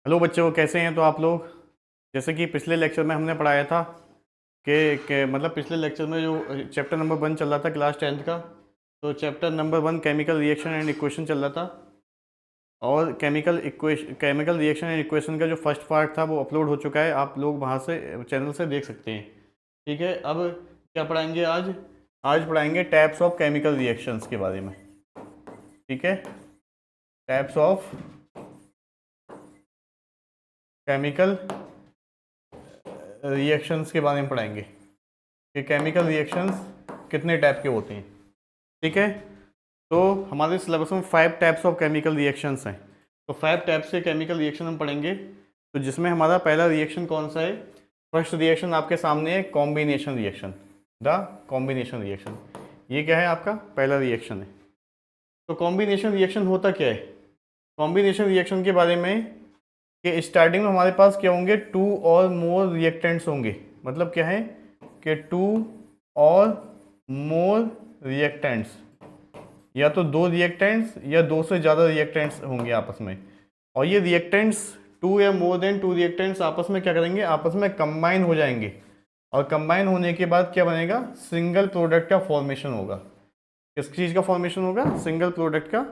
Hello बच्चों, कैसे हैं? तो आप लोग जैसे कि पिछले लेक्चर में हमने पढ़ाया था कि मतलब पिछले लेक्चर में जो चैप्टर नंबर 1 चल रहा था क्लास 10th का, तो chapter number 1 chemical reaction and equation चल रहा था। और केमिकल रिएक्शन एंड इक्वेशन का जो फर्स्ट पार्ट था वो अपलोड हो चुका है, आप लोग वहाँ से चैनल से देख सकते हैं। ठीक है, अब क्या पढ़ाएंगे आज? आज पढ़ाएंगे टाइप्स ऑफ केमिकल रिएक्शंस के बारे में। ठीक है, टाइप्स ऑफ केमिकल रिएक्शंस के बारे में पढ़ाएंगे कि केमिकल रिएक्शंस कितने टाइप के होते हैं। ठीक है, तो हमारे सिलेबस में 5 टाइप्स ऑफ केमिकल रिएक्शंस हैं। तो 5 टाइप्स के केमिकल रिएक्शन हम पढ़ेंगे। तो जिसमें हमारा पहला रिएक्शन कौन सा है? फर्स्ट रिएक्शन आपके सामने है, combination reaction. The combination reaction, ये क्या है? आपका पहला रिएक्शन है। तो कॉम्बिनेशन रिएक्शन होता क्या है? कॉम्बिनेशन रिएक्शन के बारे में कि स्टार्टिंग में हमारे पास क्या होंगे? 2 और मोर रिएक्टेंट्स होंगे। मतलब क्या है कि 2 और मोर रिएक्टेंट्स, या तो 2 रिएक्टेंट्स या 2 से ज़्यादा रिएक्टेंट्स होंगे आपस में। और ये रिएक्टेंट्स 2 या मोर देन 2 रिएक्टेंट्स आपस में क्या करेंगे? आपस में कंबाइन हो जाएंगे। और कंबाइन होने के बाद क्या बनेगा? सिंगल प्रोडक्ट का फॉर्मेशन होगा। किस चीज़ का फॉर्मेशन होगा? सिंगल प्रोडक्ट का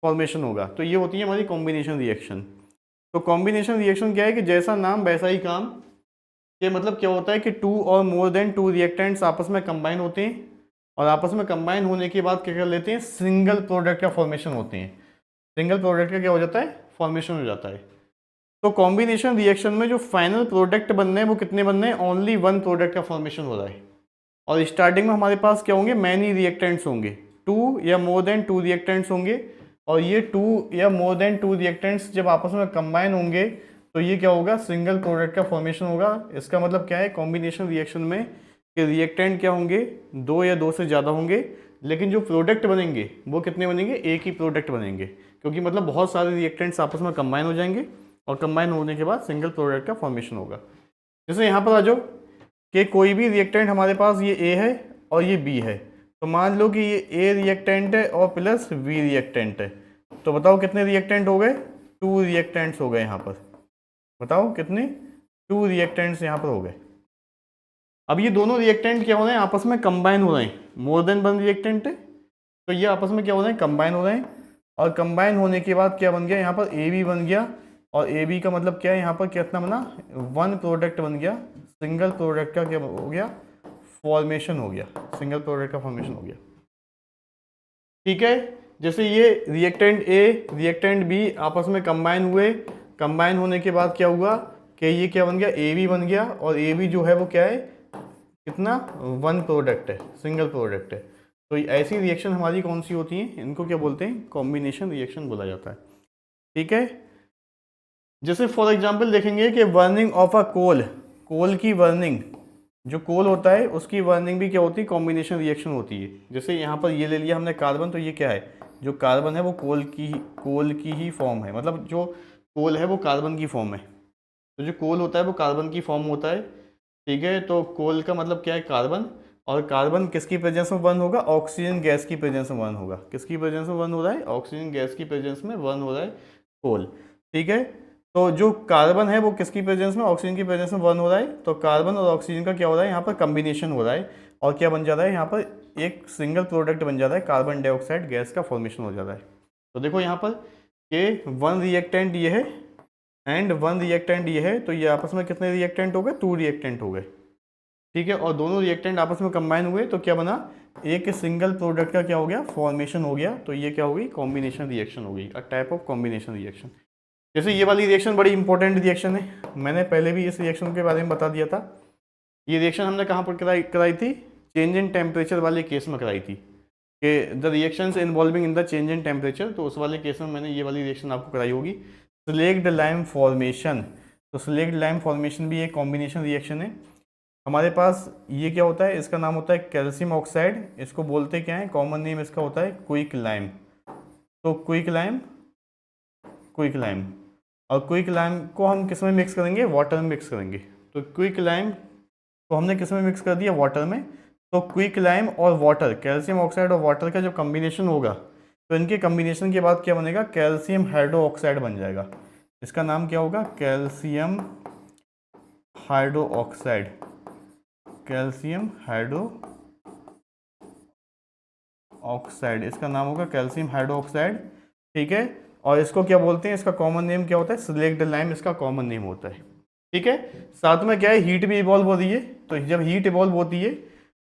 फॉर्मेशन होगा। तो ये होती है हमारी कॉम्बिनेशन रिएक्शन। तो कॉम्बिनेशन रिएक्शन क्या है कि जैसा नाम वैसा ही काम। ये मतलब क्या होता है कि 2 और मोर देन 2 रिएक्टेंट्स आपस में कंबाइन होते हैं, और आपस में कंबाइन होने के बाद क्या कर लेते हैं? सिंगल प्रोडक्ट का फॉर्मेशन होते हैं। सिंगल प्रोडक्ट का क्या हो जाता है? फॉर्मेशन हो जाता है। तो कॉम्बिनेशन रिएक्शन में जो फाइनल प्रोडक्ट बनने हैं वो कितने बनने हैं? ओनली 1 प्रोडक्ट का फॉर्मेशन हो रहा है। और स्टार्टिंग में हमारे पास क्या होंगे? मैनी रिएक्टेंट्स होंगे, 2 या मोर देन 2 रिएक्टेंट्स होंगे। और ये 2 या मोर देन 2 रिएक्टेंट्स जब आपस में कंबाइन होंगे तो ये क्या होगा? सिंगल प्रोडक्ट का फॉर्मेशन होगा। इसका मतलब क्या है कॉम्बिनेशन रिएक्शन में? कि रिएक्टेंट क्या होंगे? 2 या 2 से ज़्यादा होंगे, लेकिन जो प्रोडक्ट बनेंगे वो कितने बनेंगे? एक ही प्रोडक्ट बनेंगे। क्योंकि मतलब बहुत सारे रिएक्टेंट्स आपस में कंबाइन हो जाएंगे, और कंबाइन होने के बाद सिंगल प्रोडक्ट का फॉर्मेशन होगा। जैसे यहाँ पर आ जाओ कि कोई भी रिएक्टेंट हमारे पास ये ए है और ये बी है। तो मान लो कि ये ए रिएक्टेंट है और प्लस बी रिएक्टेंट है। तो बताओ कितने रिएक्टेंट हो गए? 2 रिएक्टेंट्स हो गए यहाँ पर। बताओ कितने? 2 रिएक्टेंट्स यहाँ पर हो गए। अब ये दोनों रिएक्टेंट क्या हो रहे हैं? आपस में कंबाइन हो रहे हैं। मोर देन 1 रिएक्टेंट है तो ये आपस में क्या हो रहे हैं? कंबाइन हो रहे हैं। और कंबाइन होने के बाद क्या बन गया? यहाँ पर ए बी बन गया। और ए बी का मतलब क्या है? यहाँ पर कितना बना? 1 प्रोडक्ट बन गया। सिंगल प्रोडक्ट का क्या हो गया? फॉर्मेशन हो गया। सिंगल प्रोडक्ट का फॉर्मेशन हो गया। ठीक है, जैसे ये रिएक्टेंट ए रिएक्टेंट बी आपस में कंबाइन हुए। कंबाइन होने के बाद क्या हुआ कि ये क्या बन गया? ए बी बन गया। और ए बी जो है वो क्या है? कितना? 1 प्रोडक्ट है, सिंगल प्रोडक्ट है। तो ऐसी रिएक्शन हमारी कौन सी होती है? इनको क्या बोलते हैं? कॉम्बिनेशन रिएक्शन बोला जाता है। ठीक है, जैसे फॉर एग्जांपल देखेंगे कि बर्निंग ऑफ अ कोल, कोल की बर्निंग, जो कोल होता है उसकी बर्निंग भी क्या होती है? कॉम्बिनेशन रिएक्शन होती है। जैसे यहाँ पर ये ले लिया हमने कार्बन, तो ये क्या है? जो कार्बन है वो कोल की ही फॉर्म है। मतलब जो कोल है वो कार्बन की फॉर्म है। तो जो कोल होता है वो कार्बन की फॉर्म होता है। ठीक है, तो कोल का मतलब क्या है? कार्बन। और कार्बन किसकी प्रेजेंस में बर्न होगा? ऑक्सीजन गैस की प्रेजेंस में बर्न होगा। किसकी प्रेजेंस में बर्न हो रहा है? ऑक्सीजन गैस की प्रेजेंस में बर्न हो रहा है कोल। ठीक है, तो जो कार्बन है वो किसकी प्रेजेंस में? ऑक्सीजन की प्रेजेंस में बर्न हो रहा है। तो कार्बन और ऑक्सीजन का क्या हो रहा है? यहाँ पर कम्बिनेशन हो रहा है। और क्या बन जा रहा है? यहाँ पर एक सिंगल प्रोडक्ट बन जाता है, कार्बन डाइऑक्साइड गैस का फॉर्मेशन हो जाता है। तो देखो यहाँ पर कि 1 रिएक्टेंट ये है एंड 1 रिएक्टेंट ये है। तो ये आपस में कितने रिएक्टेंट हो गए? 2 रिएक्टेंट हो गए। ठीक है, और दोनों रिएक्टेंट आपस में कंबाइन हुए तो क्या बना? एक सिंगल प्रोडक्ट का क्या हो गया? फॉर्मेशन हो गया। तो ये क्या होगी? कॉम्बिनेशन रिएक्शन हो गई, a type of combination reaction. जैसे ये वाली रिएक्शन बड़ी इंपॉर्टेंट रिएक्शन है, मैंने पहले भी इस रिएक्शन के बारे में बता दिया था। ये रिएक्शन हमने कहाँ पर कराई थी? चेंज इन टेम्परेचर वाले केस में कराई थी, कि the reactions involving in the change in temperature. तो उस वाले केस में मैंने ये वाली रिएक्शन आपको कराई होगी, स्लेक्ड लाइम फॉर्मेशन। तो स्लेक्ड लाइम फॉर्मेशन भी एक कॉम्बिनेशन रिएक्शन है। हमारे पास ये क्या होता है? इसका नाम होता है कैल्शियम ऑक्साइड। इसको बोलते क्या है? कॉमन नेम इसका होता है क्विक लाइम। तो क्विक लाइम, क्विक लाइम। और क्विक लाइम को हम किस में मिक्स करेंगे? वाटर में मिक्स करेंगे। तो क्विक लाइम को हमने किस में मिक्स कर दिया? वाटर में। तो क्विक लाइम और वाटर, कैल्शियम ऑक्साइड और वाटर का जो कम्बिनेशन होगा, तो इनके कम्बिनेशन के बाद क्या बनेगा? कैल्शियम हाइड्रोक्साइड बन जाएगा। इसका नाम क्या होगा? Calcium hydro oxide, calcium hydro oxide, इसका नाम होगा कैल्शियम हाइड्रो ऑक्साइड। ठीक है, और इसको क्या बोलते हैं? इसका कॉमन नेम क्या होता है? सिलेक्ट लाइम इसका कॉमन नेम होता है। ठीक है, साथ में क्या है, हीट भी इवॉल्व हो रही है। तो जब हीट इवॉल्व होती है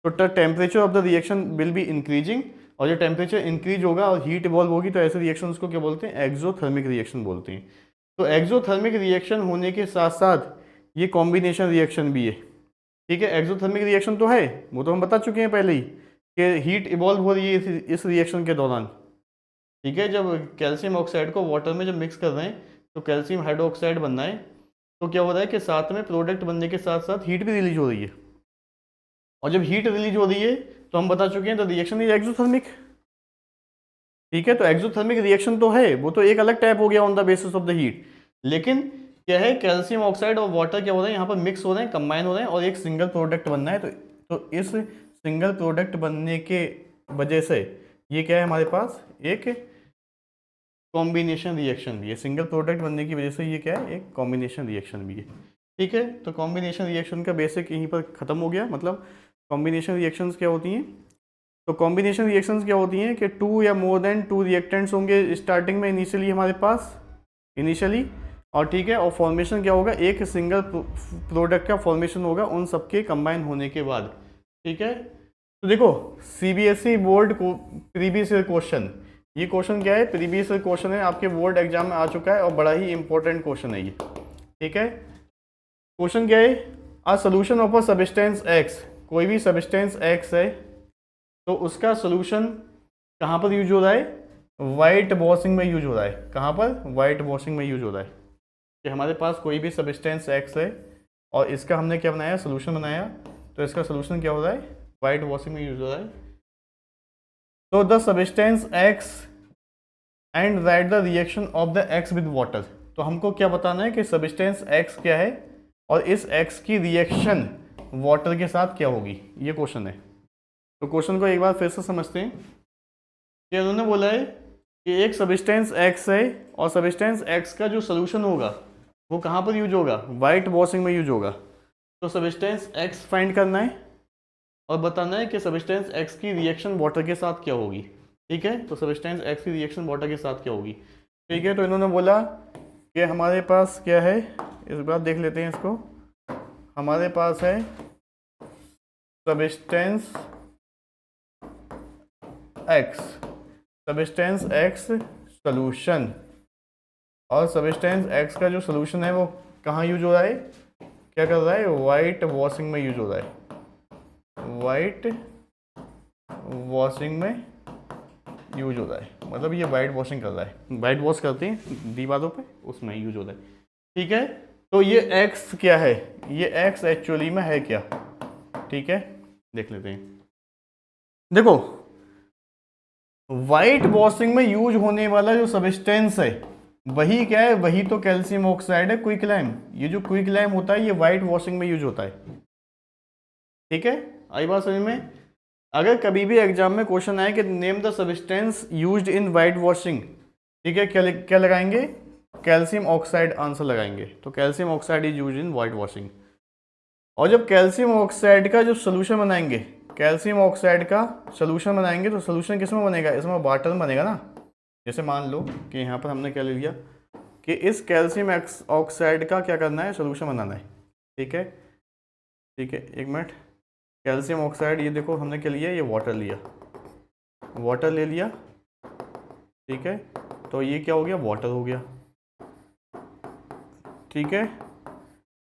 तो temperature of the reaction will be increasing, और जब टेम्परेचर इंक्रीज होगा और हीट इवॉल्व होगी तो ऐसे रिएक्शन को क्या बोलते हैं? एक्सोथर्मिक रिएक्शन बोलते हैं। तो एक्सोथर्मिक रिएक्शन होने के साथ साथ ये कॉम्बिनेशन रिएक्शन भी है। ठीक है, एक्सोथर्मिक रिएक्शन तो है, वो तो हम बता चुके हैं पहले ही कि हीट इवॉल्व हो रही है इस रिएक्शन के दौरान। ठीक है, जब कैल्शियम ऑक्साइड को वाटर में जब मिक्स कर रहे हैं तो कैल्शियम हाइड्रोक्साइड बनना है, तो क्या हो रहा है कि साथ में प्रोडक्ट बनने के साथ साथ हीट भी रिलीज हो रही है, और जब हीट रिलीज हो रही है तो हम बता चुके हैं तो रिएक्शन इज एक्सोथर्मिक। ठीक है, तो एक्सोथर्मिक रिएक्शन तो है, वो तो एक अलग टाइप हो गया on the basis of the heat, लेकिन क्या है, कैल्शियम ऑक्साइड और वाटर क्या हो रहे हैं, यहाँ पर मिक्स हो रहे हैं, कंबाइन हो रहे हैं, और एक सिंगल प्रोडक्ट बनना है। तो इस सिंगल प्रोडक्ट बनने के वजह से ये क्या है, हमारे पास एक कॉम्बिनेशन रिएक्शन भी है। सिंगल प्रोडक्ट बनने की वजह से ये क्या है, एक कॉम्बिनेशन रिएक्शन भी है। ठीक है, तो कॉम्बिनेशन रिएक्शन का बेसिक यहीं पर ख़त्म हो गया। मतलब कॉम्बिनेशन रिएक्शंस क्या होती हैं? तो कॉम्बिनेशन रिएक्शंस क्या होती हैं कि 2 या मोर देन 2 रिएक्टेंट्स होंगे स्टार्टिंग में इनिशियली हमारे पास, इनिशियली, और ठीक है, और फॉर्मेशन क्या होगा, एक सिंगल प्रोडक्ट का फॉर्मेशन होगा उन सबके कंबाइन होने के बाद। ठीक है, तो देखो सीबीएसई बोर्ड को प्रीवियस ईयर क्वेश्चन, ये क्वेश्चन क्या है, प्रीवियस ईयर क्वेश्चन है, आपके बोर्ड एग्जाम में आ चुका है और बड़ा ही इंपॉर्टेंट क्वेश्चन है ये। ठीक है, क्वेश्चन क्या है, a solution of a substance x, कोई भी सब्सटेंस एक्स है तो उसका सोल्यूशन कहाँ पर यूज हो रहा है? वाइट वॉशिंग में यूज हो रहा है। कहाँ पर? वाइट वॉशिंग में यूज हो रहा है। कि हमारे पास कोई भी सब्सटेंस एक्स है और इसका हमने क्या बनाया, सोल्यूशन बनाया, तो इसका सोल्यूशन क्या हो रहा है, वाइट वॉशिंग में यूज हो रहा है। तो the substance x and right the reaction of the x with water. तो हमको क्या बताना है कि सब्सटेंस एक्स क्या है और इस एक्स की रिएक्शन वाटर के साथ क्या होगी, ये क्वेश्चन है। तो क्वेश्चन को एक बार फिर से समझते हैं कि उन्होंने बोला है कि एक सब्सटेंस एक्स है और सब्सटेंस एक्स का जो सोल्यूशन होगा वो कहाँ पर यूज होगा, वाइट वॉशिंग में यूज होगा। तो सब्सटेंस एक्स फाइंड करना है और बताना है कि सब्सटेंस एक्स की रिएक्शन वाटर के साथ क्या होगी। ठीक है, तो सब्सटेंस एक्स की रिएक्शन वाटर के साथ क्या होगी। ठीक है, तो इन्होंने बोला कि हमारे पास क्या है, इस बार देख लेते हैं इसको। हमारे पास है substance x, substance x solution, और सब्सटेंस एक्स का जो सोल्यूशन है वो कहाँ यूज हो रहा है, क्या कर रहा है, वाइट वॉशिंग में यूज हो रहा है, वाइट वॉशिंग में यूज हो रहा है। मतलब ये वाइट वॉशिंग कर रहा है, वाइट वॉश करते हैं दीवारों पे, उसमें यूज हो रहा है। ठीक है, तो ये एक्स क्या है, ये एक्स एक्चुअली में है क्या। ठीक है, देख लेते हैं। देखो वाइट वॉशिंग में यूज होने वाला जो सब्सटेंस है वही क्या है, वही तो कैल्शियम ऑक्साइड है, क्विक लाइम। ये जो क्विक लाइम होता है ये वाइट वॉशिंग में यूज होता है। ठीक है, आई बात समझ में। अगर कभी भी एग्जाम में क्वेश्चन आए कि name the substance used in white washing, ठीक है, क्या लगाएंगे, कैल्शियम ऑक्साइड आंसर लगाएंगे। तो calcium oxide is used in white washing. और जब कैल्शियम ऑक्साइड का जो सोल्यूशन बनाएंगे, कैल्शियम ऑक्साइड का सोल्यूशन बनाएंगे तो सोल्यूशन किस में बनेगा, इसमें वाटर में बनेगा ना। जैसे मान लो कि यहाँ पर हमने क्या ले लिया कि इस कैल्शियम ऑक्साइड का क्या करना है, सोल्यूशन बनाना है। ठीक है, ठीक है, एक मिनट। कैल्शियम ऑक्साइड ये देखो हमने क्या लिया, ये वाटर लिया, वाटर ले लिया। ठीक है, तो ये क्या हो गया, वाटर हो गया। ठीक है,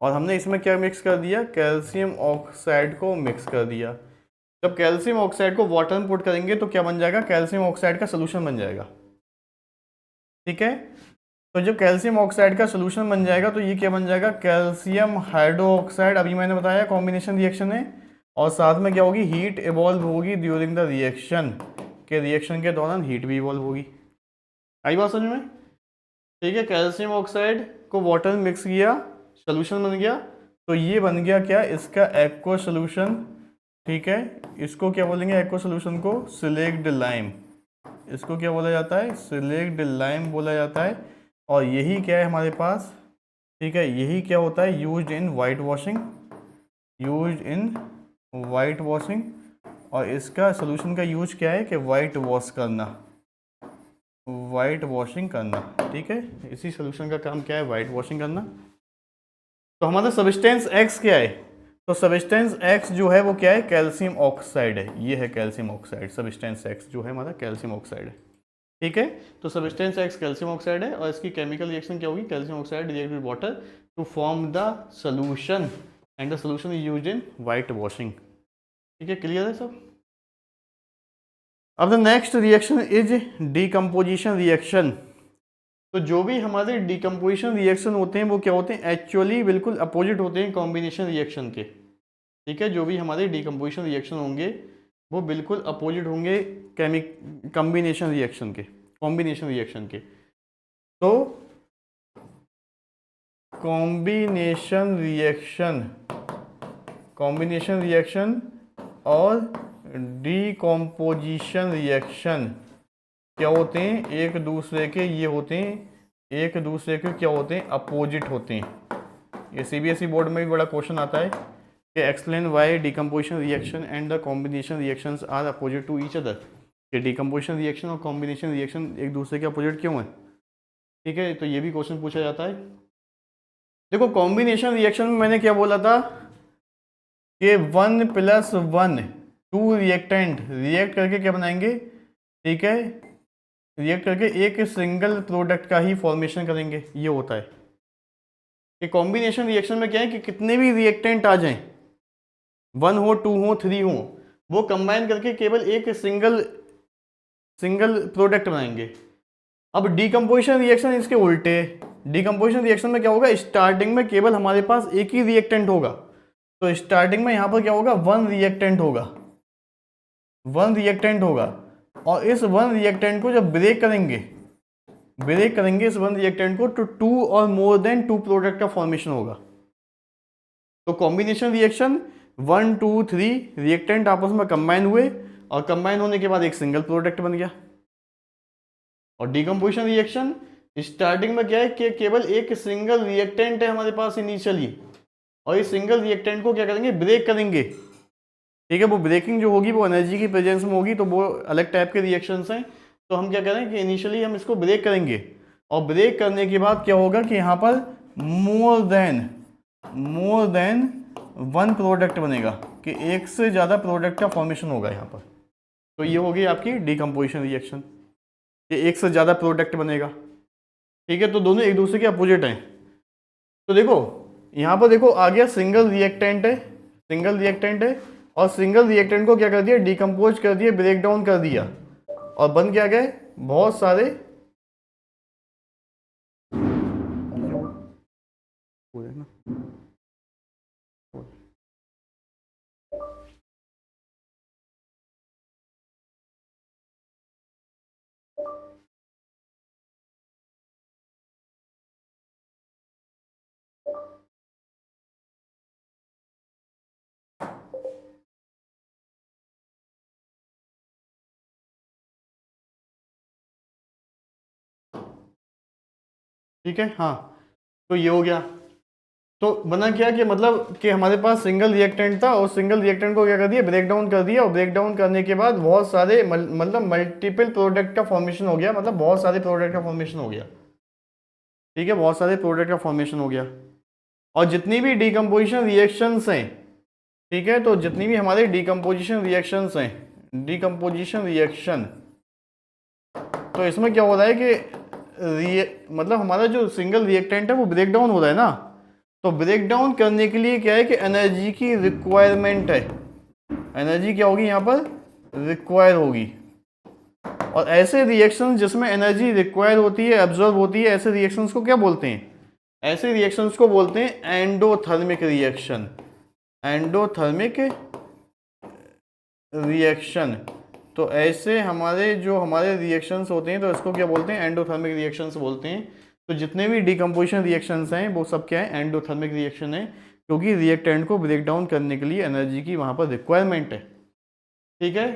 और हमने इसमें क्या मिक्स कर दिया, कैल्शियम ऑक्साइड को मिक्स कर दिया। जब कैल्शियम ऑक्साइड को वाटर में पुट करेंगे तो क्या बन जाएगा, कैल्शियम ऑक्साइड का सोल्यूशन बन जाएगा। ठीक है, तो जब कैल्शियम ऑक्साइड का सोल्यूशन बन जाएगा तो ये क्या बन जाएगा, कैल्शियम हाइड्रोक्साइड। अभी मैंने बताया कॉम्बिनेशन रिएक्शन है, और साथ में क्या होगी, हीट इवॉल्व होगी ड्यूरिंग द रिएक्शन, के रिएक्शन के दौरान हीट भी इवॉल्व होगी। आई बात समझ में। ठीक है, कैल्शियम ऑक्साइड को वाटर में मिक्स किया, सोल्यूशन बन गया, तो ये बन गया क्या, इसका एक्वा सोल्यूशन। ठीक है, इसको क्या बोलेंगे, एक्वा सोल्यूशन को सिलेक्ट लाइम, इसको क्या बोला जाता है, सिलेक्ट लाइम बोला जाता है। और यही क्या है हमारे पास, ठीक है, यही क्या होता है, used in white washing, used in white washing. और इसका सोल्यूशन का यूज क्या है कि वाइट वॉश करना, वाइट वॉशिंग करना, ठीक है, इसी सोल्यूशन का काम क्या है, वाइट वॉशिंग करना। तो हमारा सब्सटेंस एक्स क्या है, तो सब्सटेंस एक्स जो है वो क्या है, कैल्शियम ऑक्साइड है, ये है कैल्शियम ऑक्साइड, सब्सटेंस एक्स जो है हमारा कैल्शियम ऑक्साइड है, ठीक है। तो सब्सटेंस एक्स कैल्शियम ऑक्साइड है और इसकी केमिकल रिएक्शन क्या होगी, calcium oxide react with water to form the solution and the solution is used in white washing, ठीक है, क्लियर है सब। अब the next reaction is decomposition reaction. तो जो भी हमारे डीकम्पोजिशन रिएक्शन होते हैं वो क्या होते हैं, एक्चुअली बिल्कुल अपोजिट होते हैं कॉम्बिनेशन रिएक्शन के, ठीक है। जो भी हमारे डीकम्पोजिशन रिएक्शन होंगे वो बिल्कुल अपोजिट होंगे कॉम्बिनेशन रिएक्शन के, कॉम्बिनेशन रिएक्शन के। तो कॉम्बिनेशन रिएक्शन और डीकम्पोजिशन रिएक्शन क्या होते हैं, एक दूसरे के ये होते हैं, एक दूसरे के क्या होते हैं, अपोजिट होते हैं। ये सीबीएसई बोर्ड में भी बड़ा क्वेश्चन आता है कि explain why decomposition reaction and the combination reactions are opposite to each other, कि डीकम्पोजिशन रिएक्शन और कॉम्बिनेशन रिएक्शन एक दूसरे के अपोजिट क्यों है, ठीक है। तो ये भी क्वेश्चन पूछा जाता है। देखो कॉम्बिनेशन रिएक्शन में मैंने क्या बोला था कि 1+1 2 रिएक्टेंट रिएक्ट करके क्या बनाएंगे, ठीक है, रिएक्ट करके एक सिंगल प्रोडक्ट का ही फॉर्मेशन करेंगे, ये होता है। कि कॉम्बिनेशन रिएक्शन में क्या है कि कितने भी रिएक्टेंट आ जाएं, 1 हो 2 हो 3 हो, वो कंबाइन करके केवल एक सिंगल प्रोडक्ट बनाएंगे। अब डीकम्पोजिशन रिएक्शन इसके उल्टे, डीकम्पोजिशन रिएक्शन में क्या होगा, स्टार्टिंग में केवल हमारे पास एक ही रिएक्टेंट होगा। तो स्टार्टिंग में यहां पर क्या होगा, 1 रिएक्टेंट होगा, 1 रिएक्टेंट होगा। और इस 1 रिएक्टेंट को जब ब्रेक करेंगे इस 1 रिएक्टेंट को, तो 2 और मोर देन 2 प्रोडक्ट का फॉर्मेशन होगा। तो कॉम्बिनेशन रिएक्शन 1 2 3 रिएक्टेंट आपस में कंबाइन हुए और कंबाइन होने के बाद एक सिंगल प्रोडक्ट बन गया। और डीकम्पोजिशन रिएक्शन स्टार्टिंग में क्या है कि केवल एक सिंगल रिएक्टेंट है हमारे पास इनिशियली, और इस सिंगल रिएक्टेंट को क्या करेंगे, ब्रेक करेंगे, ठीक है। वो ब्रेकिंग जो होगी वो एनर्जी की प्रेजेंस में होगी, तो वो अलग टाइप के रिएक्शंस हैं। तो हम क्या करें कि इनिशियली हम इसको ब्रेक करेंगे, और ब्रेक करने के बाद क्या होगा कि यहाँ पर मोर देन 1 प्रोडक्ट बनेगा, कि एक से ज़्यादा प्रोडक्ट का फॉर्मेशन होगा यहाँ पर। तो ये होगी आपकी डीकम्पोजिशन रिएक्शन, ये एक से ज़्यादा प्रोडक्ट बनेगा, ठीक है। तो दोनों एक दूसरे के अपोजिट हैं। तो देखो यहाँ पर देखो आ गया सिंगल रिएक्टेंट है, और सिंगल रिएक्टेंट को क्या कर दिया, डीकम्पोज कर दिया, ब्रेक डाउन कर दिया, और बन क्या गए, बहुत सारे ठीक है, हाँ। तो ये हो गया। तो बना क्या कि मतलब कि हमारे पास सिंगल रिएक्टेंट था, और सिंगल रिएक्टेंट को क्या कर दिया, ब्रेक डाउन कर दिया, और ब्रेक डाउन करने के बाद बहुत सारे मतलब मल्टीपल प्रोडक्ट का फॉर्मेशन हो गया, मतलब बहुत सारे प्रोडक्ट का फॉर्मेशन हो गया, ठीक है, बहुत सारे प्रोडक्ट का फॉर्मेशन हो गया। और जितनी भी डीकम्पोजिशन रिएक्शंस हैं, ठीक है, तो जितनी भी हमारे डीकम्पोजिशन रिएक्शंस हैं, डीकम्पोजिशन रिएक्शन, तो इसमें क्या हो रहा है कि मतलब हमारा जो सिंगल रिएक्टेंट है वो ब्रेक डाउन हो रहा है ना। तो ब्रेक डाउन करने के लिए क्या है कि एनर्जी की रिक्वायरमेंट है, एनर्जी क्या होगी यहाँ पर, रिक्वायर होगी। और ऐसे रिएक्शंस जिसमें एनर्जी रिक्वायर होती है, एब्जॉर्ब होती है, ऐसे रिएक्शंस को क्या बोलते हैं, ऐसे रिएक्शंस को बोलते हैं एंडोथर्मिक रिएक्शन, एंडोथर्मिक रिएक्शन। तो ऐसे हमारे रिएक्शंस होते हैं, तो इसको क्या बोलते हैं, एंडोथर्मिक रिएक्शंस बोलते हैं। तो जितने भी डीकम्पोजिशन रिएक्शंस हैं वो सब क्या है, एंडोथर्मिक रिएक्शन है, क्योंकि रिएक्टेंट को ब्रेक डाउन करने के लिए एनर्जी की वहाँ पर रिक्वायरमेंट है, ठीक है।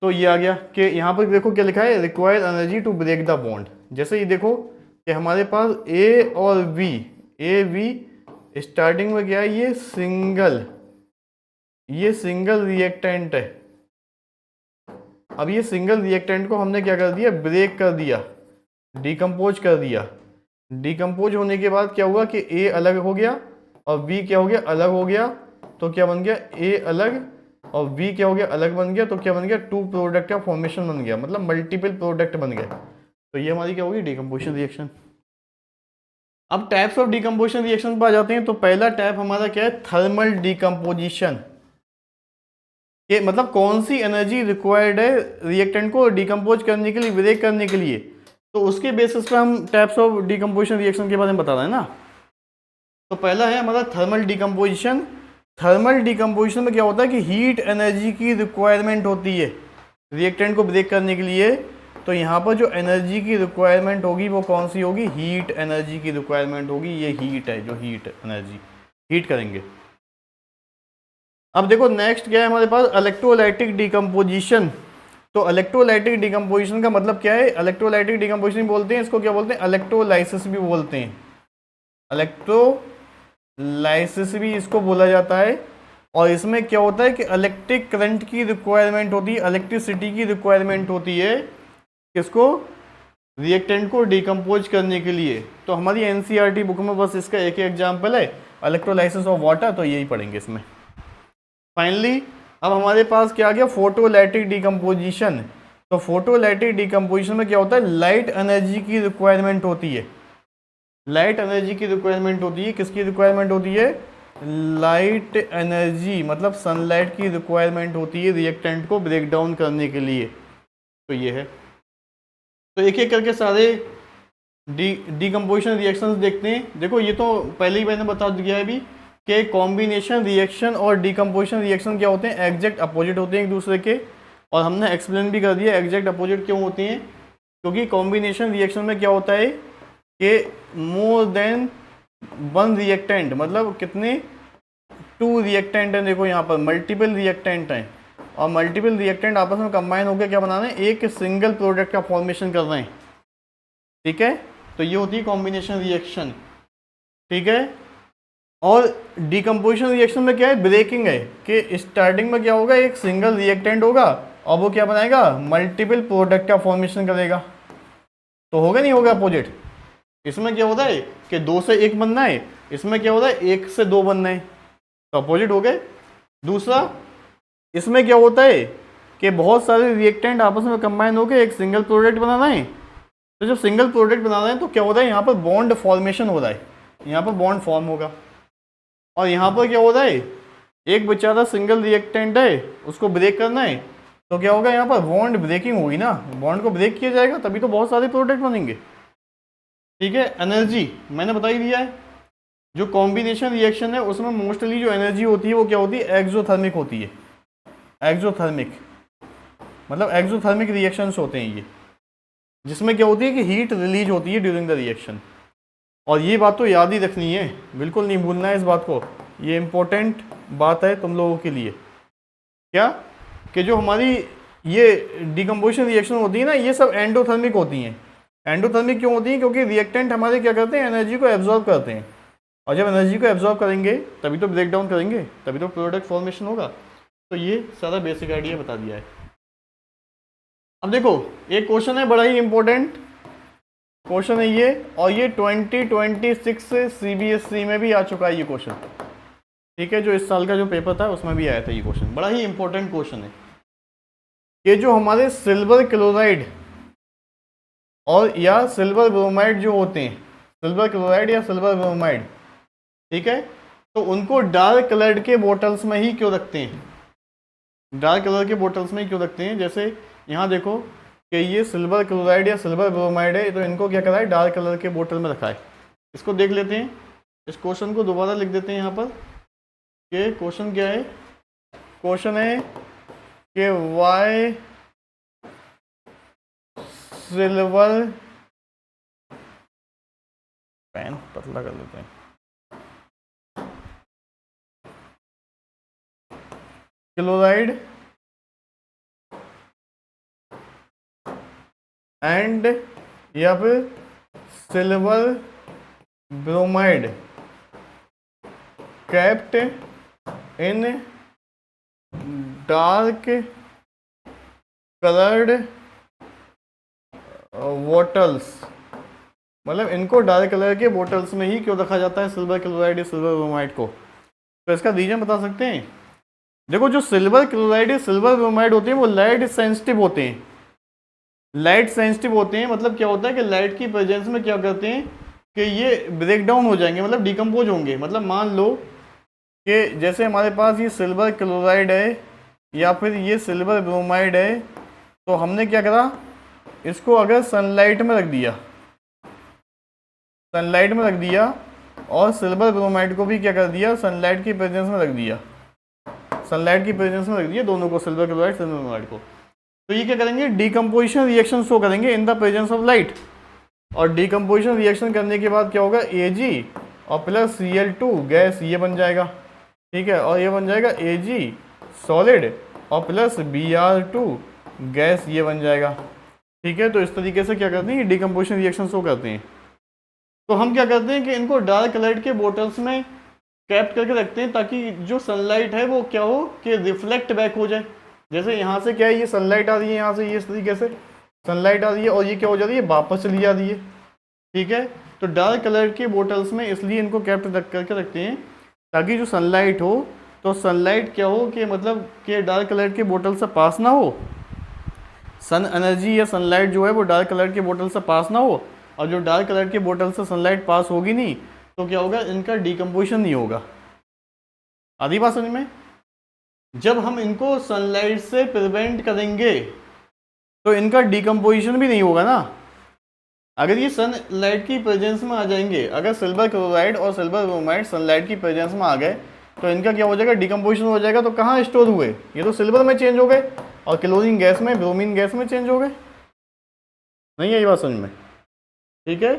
तो ये आ गया कि यहाँ पर देखो क्या लिखा है, require energy to break the bond. जैसे ये देखो कि हमारे पास ए और वी, ए वी स्टार्टिंग में क्या है, ये सिंगल रिएक्टेंट है। अब ये सिंगल रिएक्टेंट को हमने क्या कर दिया, ब्रेक कर दिया, डिकम्पोज कर दिया। डिकम्पोज होने के बाद क्या हुआ कि ए अलग हो गया और बी क्या हो गया, अलग हो गया। तो क्या बन गया, ए अलग और बी क्या हो गया, अलग बन गया। तो क्या बन गया, टू प्रोडक्ट का फॉर्मेशन बन गया, मतलब मल्टीपल प्रोडक्ट बन गए। तो ये हमारी क्या होगी, डिकम्पोजिशन रिएक्शन। अब टाइप्स ऑफ डिकम्पोजिशन रिएक्शन पर आ जाते हैं। तो पहला टाइप हमारा क्या है, थर्मल डिकम्पोजिशन। ये मतलब कौन सी एनर्जी रिक्वायर्ड है रिएक्टेंट को डिकम्पोज करने के लिए, ब्रेक करने के लिए। तो उसके बेसिस पे हम टाइप्स ऑफ डिकम्पोजिशन रिएक्शन के बारे में बता रहे हैं ना। तो पहला है हमारा थर्मल डिकम्पोजिशन। थर्मल डिकम्पोजिशन में क्या होता है कि हीट एनर्जी की रिक्वायरमेंट होती है रिएक्टेंट को ब्रेक करने के लिए। तो यहाँ पर जो एनर्जी की रिक्वायरमेंट होगी वो कौन सी होगी, हीट एनर्जी की रिक्वायरमेंट होगी। ये हीट है, जो हीट एनर्जी, हीट करेंगे। अब देखो नेक्स्ट क्या है हमारे पास, इलेक्ट्रोलाइटिक डिकम्पोजिशन। तो इलेक्ट्रोलाइटिक डिकम्पोजिशन का मतलब क्या है, इलेक्ट्रोलाइटिक डिकम्पोजिशन बोलते हैं इसको, क्या बोलते हैं, इलेक्ट्रोलाइसिस भी बोलते हैं। इलेक्ट्रोलाइसिस भी इसको बोला जाता है। और इसमें क्या होता है कि इलेक्ट्रिक करंट की रिक्वायरमेंट होती है, इलेक्ट्रिसिटी की रिक्वायरमेंट होती है किसको, रिएक्टेंट को डिकम्पोज करने के लिए। तो हमारी एनसीईआरटी बुक में बस इसका एक ही एग्जाम्पल है, इलेक्ट्रोलाइसिस ऑफ वाटर, तो यही पढ़ेंगे इसमें। फाइनली अब हमारे पास क्या आ गया, फोटोलाइटिक डिकम्पोजिशन। तो फोटोलाइटिक डिकम्पोजिशन में क्या होता है, लाइट एनर्जी की रिक्वायरमेंट होती है। लाइट एनर्जी की रिक्वायरमेंट होती है, किसकी रिक्वायरमेंट होती है, लाइट एनर्जी, मतलब सनलाइट की रिक्वायरमेंट होती है रिएक्टेंट को ब्रेक डाउन करने के लिए। तो ये है। तो एक एक करके सारे डिकम्पोजिशन रिएक्शंस देखते हैं। देखो ये तो पहले ही मैंने बता दिया है अभी कि कॉम्बिनेशन रिएक्शन और डिकम्पोजिशन रिएक्शन क्या होते हैं, एग्जैक्ट अपोजिट होते हैं एक दूसरे के। और हमने एक्सप्लेन भी कर दिया एग्जैक्ट अपोजिट क्यों होते हैं, क्योंकि कॉम्बिनेशन रिएक्शन में क्या होता है कि मोर देन वन रिएक्टेंट, मतलब कितने, टू रिएक्टेंट हैं। देखो यहाँ पर मल्टीपल रिएक्टेंट हैं और मल्टीपल रिएक्टेंट आपस में कंबाइन होकर क्या बना रहे हैं, एक सिंगल प्रोडक्ट का फॉर्मेशन कर रहे हैं। ठीक है, तो ये होती है कॉम्बिनेशन रिएक्शन। ठीक है, और डिकम्पोजिशन रिएक्शन में क्या है, ब्रेकिंग है कि स्टार्टिंग में क्या होगा, एक सिंगल रिएक्टेंट होगा और वो क्या बनाएगा, मल्टीपल प्रोडक्ट का फॉर्मेशन करेगा। तो होगा नहीं होगा अपोजिट। इसमें क्या होता है कि दो से एक बनना है, इसमें क्या होता है एक से दो बनना है, तो अपोजिट हो गए। दूसरा, इसमें क्या होता है कि बहुत सारे रिएक्टेंट आपस में कंबाइन होकर एक सिंगल प्रोडक्ट बनाना है। तो जब सिंगल प्रोडक्ट बना रहे हैं तो क्या होता है, यहाँ पर बॉन्ड फॉर्मेशन हो रहा है, यहाँ पर बॉन्ड फॉर्म होगा। और यहाँ पर क्या होता है, एक बेचारा सिंगल रिएक्टेंट है, उसको ब्रेक करना है, तो क्या होगा, यहाँ पर बॉन्ड ब्रेकिंग होगी ना, बॉन्ड को ब्रेक किया जाएगा तभी तो बहुत सारे प्रोडक्ट बनेंगे। ठीक है, एनर्जी मैंने बता ही दिया है। जो कॉम्बिनेशन रिएक्शन है उसमें मोस्टली जो एनर्जी होती है वो क्या होती है, एक्सोथर्मिक होती है। एक्सोथर्मिक मतलब एक्सोथर्मिक रिएक्शंस होते हैं ये, जिसमें क्या होती है कि हीट रिलीज होती है ड्यूरिंग द रिएक्शन। और ये बात तो याद ही रखनी है, बिल्कुल नहीं भूलना है इस बात को, ये इम्पोर्टेंट बात है तुम लोगों के लिए। क्या कि जो हमारी ये डिकम्पोजिशन रिएक्शन होती है ना, ये सब एंडोथर्मिक होती हैं। एंडोथर्मिक क्यों होती हैं, क्योंकि रिएक्टेंट हमारे क्या करते हैं, एनर्जी को एब्जॉर्ब करते हैं। और जब एनर्जी को एब्जॉर्ब करेंगे तभी तो ब्रेक डाउन करेंगे, तभी तो प्रोडक्ट फॉर्मेशन होगा। तो ये सारा बेसिक आइडिया बता दिया है। अब देखो एक क्वेश्चन है बड़ा ही इंपॉर्टेंट क्वेश्चन है ये, और ये 2026 से CBSE में भी आ चुका है ये क्वेश्चन। ठीक है, जो इस साल का जो पेपर था उसमें भी आया था ये क्वेश्चन, बड़ा ही इंपॉर्टेंट क्वेश्चन है। ये जो हमारे सिल्वर क्लोराइड और या सिल्वर ब्रोमाइड जो होते हैं, सिल्वर क्लोराइड या सिल्वर ब्रोमाइड, ठीक है, तो उनको डार्क कलर के बोटल्स में ही क्यों रखते हैं, डार्क कलर के बोटल्स में ही क्यों रखते हैं। जैसे यहाँ देखो कि ये सिल्वर क्लोराइड या सिल्वर ब्रोमाइड है, तो इनको क्या करा है, डार्क कलर के बोतल में रखा है। इसको देख लेते हैं, इस क्वेश्चन को दोबारा लिख देते हैं यहाँ पर कि क्वेश्चन क्या है। क्वेश्चन है कि वाई सिल्वर, पेन पतला कर लेते हैं, क्लोराइड एंड या फिर silver bromide kept in dark colored bottles, मतलब इनको डार्क कलर के बोटल्स में ही क्यों रखा जाता है सिल्वर क्लोराइड या सिल्वर ब्रोमाइड को? तो इसका रीजन बता सकते हैं? देखो, जो सिल्वर क्लोराइड या सिल्वर ब्रोमाइड होते हैं वो लाइट सेंसिटिव होते हैं। लाइट सेंसिटिव होते हैं मतलब क्या होता है कि लाइट की प्रेजेंस में क्या करते हैं कि ये ब्रेक डाउन हो जाएंगे, मतलब डिकम्पोज होंगे। मतलब मान लो कि जैसे हमारे पास ये सिल्वर क्लोराइड है या फिर ये सिल्वर ब्रोमाइड है, तो हमने क्या करा, इसको अगर सनलाइट में रख दिया, सनलाइट में रख दिया, और सिल्वर ब्रोमाइड को भी क्या कर दिया, सनलाइट की प्रेजेंस में रख दिया, सनलाइट की प्रेजेंस में रख दिया दोनों को, सिल्वर क्लोराइड सिल्वर ब्रोमाइड को, तो ये क्या करेंगे, डिकम्पोजिशन रिएक्शन शो करेंगे in the presence of light. और डिकम्पोजिशन रिएक्शन करने के बाद क्या होगा, Ag और प्लस Cl2 गैस ये बन जाएगा, ठीक है, और ये बन जाएगा Ag सॉलिड और प्लस Br2 गैस ये बन जाएगा, ठीक है। तो इस तरीके से क्या करते हैं, डिकम्पोजिशन रिएक्शन शो करते हैं। तो हम क्या करते हैं कि इनको डार्क कलर्ड के बोटल्स में कैप्ट करके रखते हैं ताकि जो सनलाइट है वो क्या हो कि रिफ्लेक्ट बैक हो जाए। जैसे यहाँ से क्या है, ये सनलाइट आ रही है, यहाँ से ये इस तरीके से सनलाइट आ रही है और ये क्या हो जा रही है, वापस चली जा रही है, ठीक है। तो डार्क कलर के बोटल्स में इसलिए इनको कैप्ट करके रखते हैं ताकि जो सनलाइट हो तो सनलाइट क्या हो कि मतलब कि डार्क कलर के बोटल से पास ना हो, सन एनर्जी या सनलाइट जो है वो डार्क कलर के बोटल से पास ना हो, और जो डार्क कलर के बोटल से सनलाइट पास होगी नहीं तो क्या होगा, इनका डिकम्पोजिशन नहीं होगा। आधी बात समझ में? जब हम इनको सनलाइट से प्रिवेंट करेंगे तो इनका डिकम्पोजिशन भी नहीं होगा ना। अगर ये सनलाइट की प्रेजेंस में आ जाएंगे, अगर सिल्वर क्लोराइड और सिल्वर ब्रोमाइड सनलाइट की प्रेजेंस में आ गए तो इनका क्या हो जाएगा, डिकम्पोजिशन हो जाएगा। तो कहाँ स्टोर हुए, ये तो सिल्वर में चेंज हो गए और क्लोरीन गैस में, ब्रोमीन गैस में चेंज हो गए। नहीं है ये बात समझ में? ठीक है।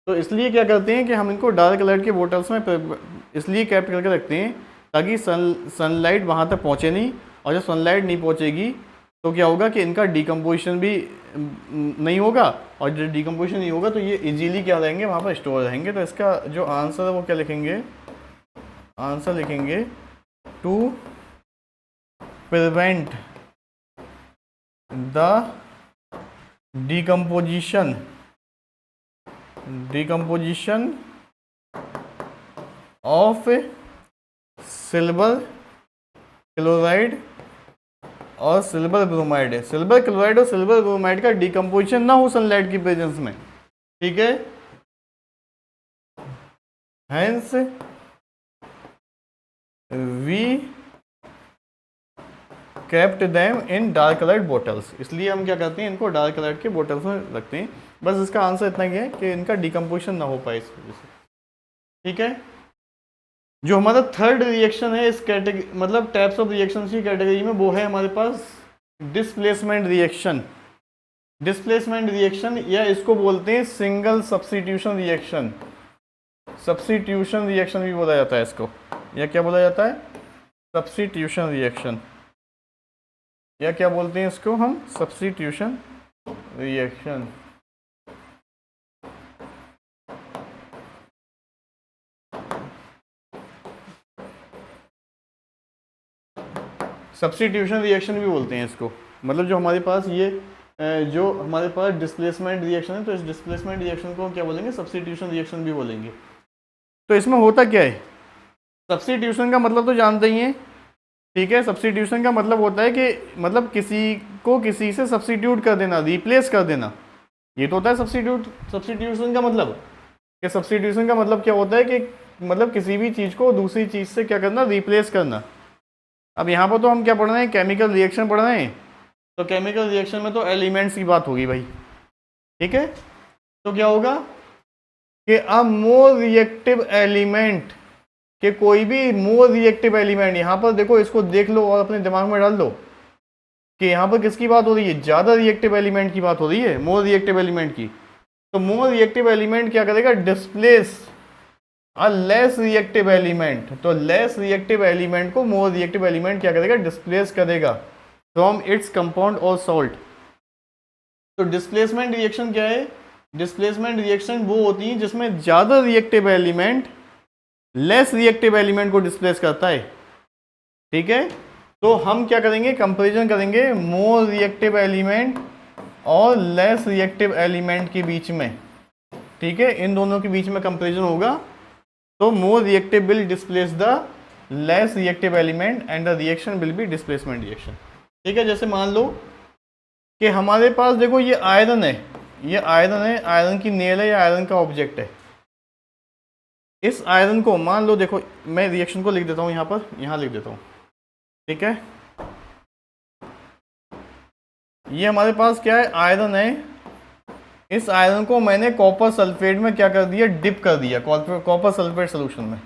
तो इसलिए क्या करते हैं कि हम इनको डार्क कलर के बोटल्स में इसलिए कैप्ट करके रखते हैं ताकि सनलाइट वहाँ तक पहुँचे नहीं, और जब सनलाइट नहीं पहुँचेगी तो क्या होगा कि इनका डिकम्पोजिशन भी नहीं होगा, और जब डिकम्पोजिशन नहीं होगा तो ये इजीली क्या रहेंगे, वहाँ पर स्टोर रहेंगे। तो इसका जो आंसर है वो क्या लिखेंगे, आंसर लिखेंगे to prevent the decomposition of silver chloride और सिल्वर ब्रोमाइड है। सिल्वर क्लोराइड और सिल्वर ब्रोमाइड का डिकम्पोजिशन ना हो सनलाइट की प्रेजेंस में, ठीक है। Hence we kept them in dark coloured bottles, इसलिए हम क्या करते हैं, इनको डार्क कलर्ड के बोटल्स में रखते हैं। बस इसका आंसर इतना ही है कि इनका डिकम्पोजिशन ना हो पाए इस वजह से, ठीक है। जो हमारा थर्ड रिएक्शन है इस कैटेगरी, मतलब टाइप्स ऑफ रिएक्शन की कैटेगरी में, वो है हमारे पास डिस्प्लेसमेंट रिएक्शन। डिस्प्लेसमेंट रिएक्शन या इसको बोलते हैं single substitution reaction. Substitution reaction भी बोला जाता है इसको, या क्या बोला जाता है, सब्स्टिट्यूशन रिएक्शन, या क्या बोलते हैं इसको हम, सब्स्टिट्यूशन रिएक्शन। सब्स्टिट्यूशन रिएक्शन भी बोलते हैं इसको। मतलब जो हमारे पास ये जो हमारे पास डिस्प्लेसमेंट रिएक्शन है, तो इस डिस्प्लेसमेंट रिएक्शन को क्या बोलेंगे, सब्स्टिट्यूशन रिएक्शन भी बोलेंगे। तो इसमें होता क्या है, सब्स्टिट्यूशन का मतलब तो जानते ही हैं, ठीक है। सब्स्टिट्यूशन का मतलब होता है कि मतलब किसी को किसी से सब्स्टिट्यूट कर देना, रिप्लेस कर देना, ये तो होता है सब्स्टिट्यूशन का मतलब। कि सब्स्टिट्यूशन का मतलब क्या होता है कि मतलब किसी भी चीज़ को दूसरी चीज़ से क्या करना, रिप्लेस करना। अब यहाँ पर तो हम क्या पढ़ रहे हैं, केमिकल रिएक्शन पढ़ रहे हैं, तो केमिकल रिएक्शन में तो एलिमेंट्स की बात होगी भाई, ठीक है। तो क्या होगा कि अ मोर रिएक्टिव एलिमेंट, कि कोई भी मोर रिएक्टिव एलिमेंट, यहाँ पर देखो, इसको देख लो और अपने दिमाग में डाल दो कि यहाँ पर किसकी बात हो रही है, ज़्यादा रिएक्टिव एलिमेंट की बात हो रही है, मोर रिएक्टिव एलिमेंट की। तो मोर रिएक्टिव एलिमेंट क्या करेगा, displace a less reactive element. तो लेस रिएक्टिव एलिमेंट को मोर रिएक्टिव एलिमेंट क्या करेगा, डिस्प्लेस करेगा फ्रॉम इट्स कंपाउंड और सॉल्ट। तो डिस्प्लेसमेंट रिएक्शन क्या है डिस्प्लेसमेंट रिएक्शन वो होती है जिसमें ज़्यादा reactive element less reactive element को डिस्प्लेस करता है। ठीक है, तो हम क्या करेंगे, कंपैरिजन करेंगे मोर रिएक्टिव एलिमेंट और लेस रिएक्टिव एलिमेंट के बीच में। ठीक है, इन दोनों के बीच में कंपैरिजन होगा, तो more reactive will displace the less reactive element and the reaction will B displacement reaction. ठीक है, जैसे मान लो कि हमारे पास देखो ये आयरन है, ये आयरन है, आयरन की नेल है या आयरन का ऑब्जेक्ट है। इस आयरन को मान लो, देखो मैं रिएक्शन को लिख देता हूँ यहाँ पर, यहाँ लिख देता हूँ। ठीक है, ये हमारे पास क्या है, आयरन है। इस आयरन को मैंने कॉपर सल्फेट में क्या कर दिया, डिप कर दिया कॉपर सल्फेट सोल्यूशन में।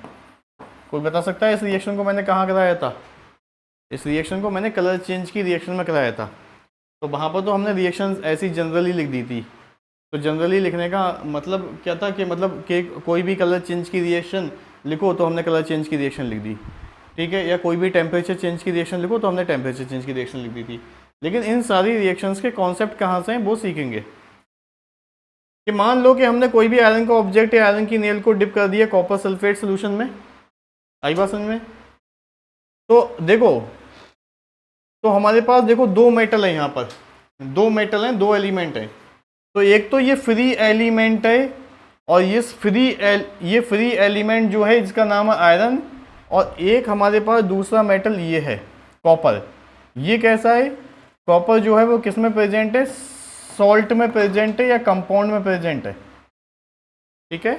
कोई बता सकता है इस रिएक्शन को मैंने कहाँ कराया था? इस रिएक्शन को मैंने कलर चेंज की रिएक्शन में कराया था। तो वहाँ पर तो हमने रिएक्शन ऐसी जनरली लिख दी थी। तो जनरली लिखने का मतलब क्या था कि मतलब कि कोई भी कलर चेंज की रिएक्शन लिखो तो हमने कलर चेंज की रिएक्शन लिख दी। ठीक है, या कोई भी टेम्परेचर चेंज की रिएक्शन लिखो तो हमने टेम्परेचर चेंज की रिएक्शन लिख दी थी। लेकिन इन सारी रिएक्शंस के कॉन्सेप्ट कहाँ से हैं वो सीखेंगे। कि मान लो कि हमने कोई भी आयरन का ऑब्जेक्ट या आयरन की नेल को डिप कर दिया कॉपर सल्फेट सोल्यूशन में। आई बात समझ में? तो देखो, तो हमारे पास देखो दो मेटल है, यहाँ पर दो मेटल हैं, दो एलिमेंट हैं। तो एक तो ये फ्री एलिमेंट है और ये फ्री एलिमेंट जो है इसका नाम है आयरन, और एक हमारे पास दूसरा मेटल ये है कॉपर। ये कैसा है? कॉपर जो है वो किस में प्रेजेंट है? सॉल्ट में प्रेजेंट है या कंपाउंड में प्रेजेंट है। ठीक है,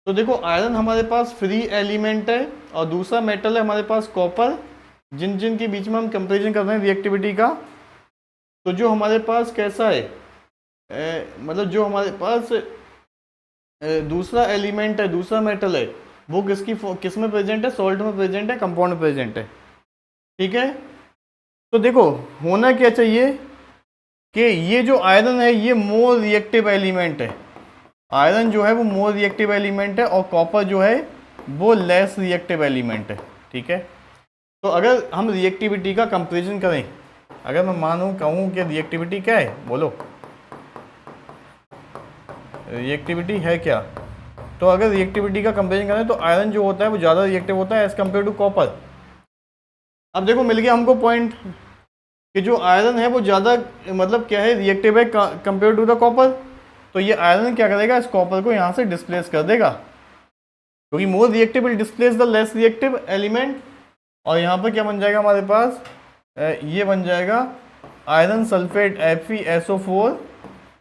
तो देखो आयरन हमारे पास फ्री एलिमेंट है और दूसरा मेटल है हमारे पास कॉपर, जिन के बीच में हम कंपेरिजन कर रहे हैं रिएक्टिविटी का। तो जो हमारे पास कैसा है, मतलब जो हमारे पास दूसरा एलिमेंट है, दूसरा मेटल है, वो किस में प्रेजेंट है? सॉल्ट में प्रेजेंट है, कंपाउंड में प्रेजेंट है। ठीक है, तो देखो होना क्या चाहिए कि ये जो आयरन है ये मोर रिएक्टिव एलिमेंट है। आयरन जो है वो मोर रिएक्टिव एलिमेंट है और कॉपर जो है वो लेस रिएक्टिव एलिमेंट है। ठीक है, तो अगर हम रिएक्टिविटी का कंपैरिजन करें, अगर मैं कहूँ कि रिएक्टिविटी क्या है, बोलो रिएक्टिविटी है क्या? तो अगर रिएक्टिविटी का कंपैरिजन करें तो आयरन जो होता है वो ज़्यादा रिएक्टिव होता है एज कम्पेयर टू कॉपर। अब देखो मिल गया हमको पॉइंट कि जो आयरन है वो ज़्यादा मतलब क्या है, रिएक्टिव है कंपेयर टू द कॉपर। तो ये आयरन क्या करेगा, इस कॉपर को यहाँ से डिस्प्लेस कर देगा, क्योंकि more reactive will displace the less reactive element. और यहाँ पर क्या बन जाएगा हमारे पास, ये बन जाएगा आयरन सल्फेट FeSO4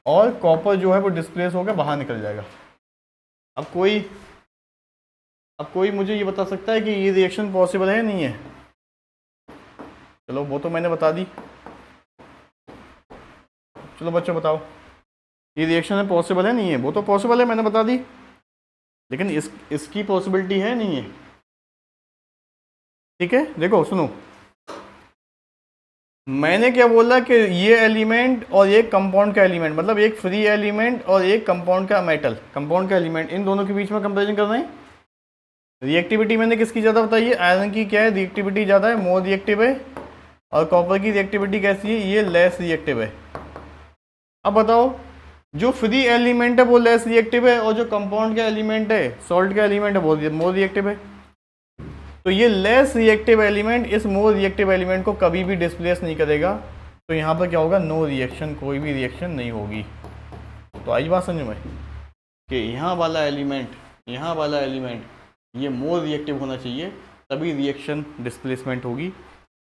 और कॉपर जो है वो डिस्प्लेस होकर बाहर निकल जाएगा। अब कोई मुझे ये बता सकता है कि ये रिएक्शन पॉसिबल है नहीं है? चलो वो तो मैंने बता दी। चलो बच्चों बताओ, ये रिएक्शन है पॉसिबल है नहीं है? वो तो पॉसिबल है, मैंने बता दी। लेकिन इसकी पॉसिबिलिटी है नहीं है? ठीक है, देखो सुनो, मैंने क्या बोला कि ये एलिमेंट और एक कंपाउंड का एलिमेंट, मतलब एक फ्री एलिमेंट और एक कंपाउंड का मेटल, कंपाउंड का एलिमेंट, इन दोनों के बीच में कंपैरिजन कर रहे हैं। रिएक्टिविटी मैंने किसकी ज़्यादा बताई है? आयरन की क्या है, रिएक्टिविटी ज़्यादा है, मोर रिएक्टिव है। और कॉपर की रिएक्टिविटी कैसी है? ये लेस रिएक्टिव है। अब बताओ, जो फ्री एलिमेंट है वो लेस रिएक्टिव है और जो कंपाउंड का एलिमेंट है, सॉल्ट का एलिमेंट है, वो मोर रिएक्टिव है। तो ये लेस रिएक्टिव एलिमेंट इस मोर रिएक्टिव एलिमेंट को कभी भी डिस्प्लेस नहीं करेगा। तो यहाँ पर क्या होगा? नो रिएक्शन, कोई भी रिएक्शन नहीं होगी। तो आई बात समझ में कि यहाँ वाला एलिमेंट ये मोर रिएक्टिव होना चाहिए, तभी रिएक्शन डिस्प्लेसमेंट होगी।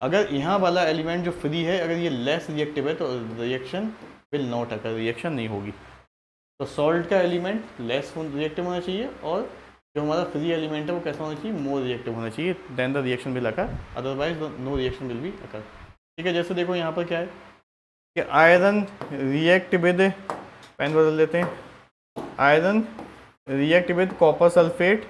अगर यहाँ वाला एलिमेंट जो फ्री है, अगर ये लेस रिएक्टिव है तो reaction will not occur, reaction नहीं होगी। तो सॉल्ट का एलिमेंट लेस रिएक्टिव होना चाहिए और जो हमारा फ्री एलिमेंट है वो कैसा होना चाहिए? मोर रिएक्टिव होना चाहिए, then the reaction will occur, otherwise no reaction will be occur. ठीक है, जैसे देखो यहाँ पर क्या है कि आयरन रिएक्ट विद, पेन बदल देते हैं, iron react with copper sulphate.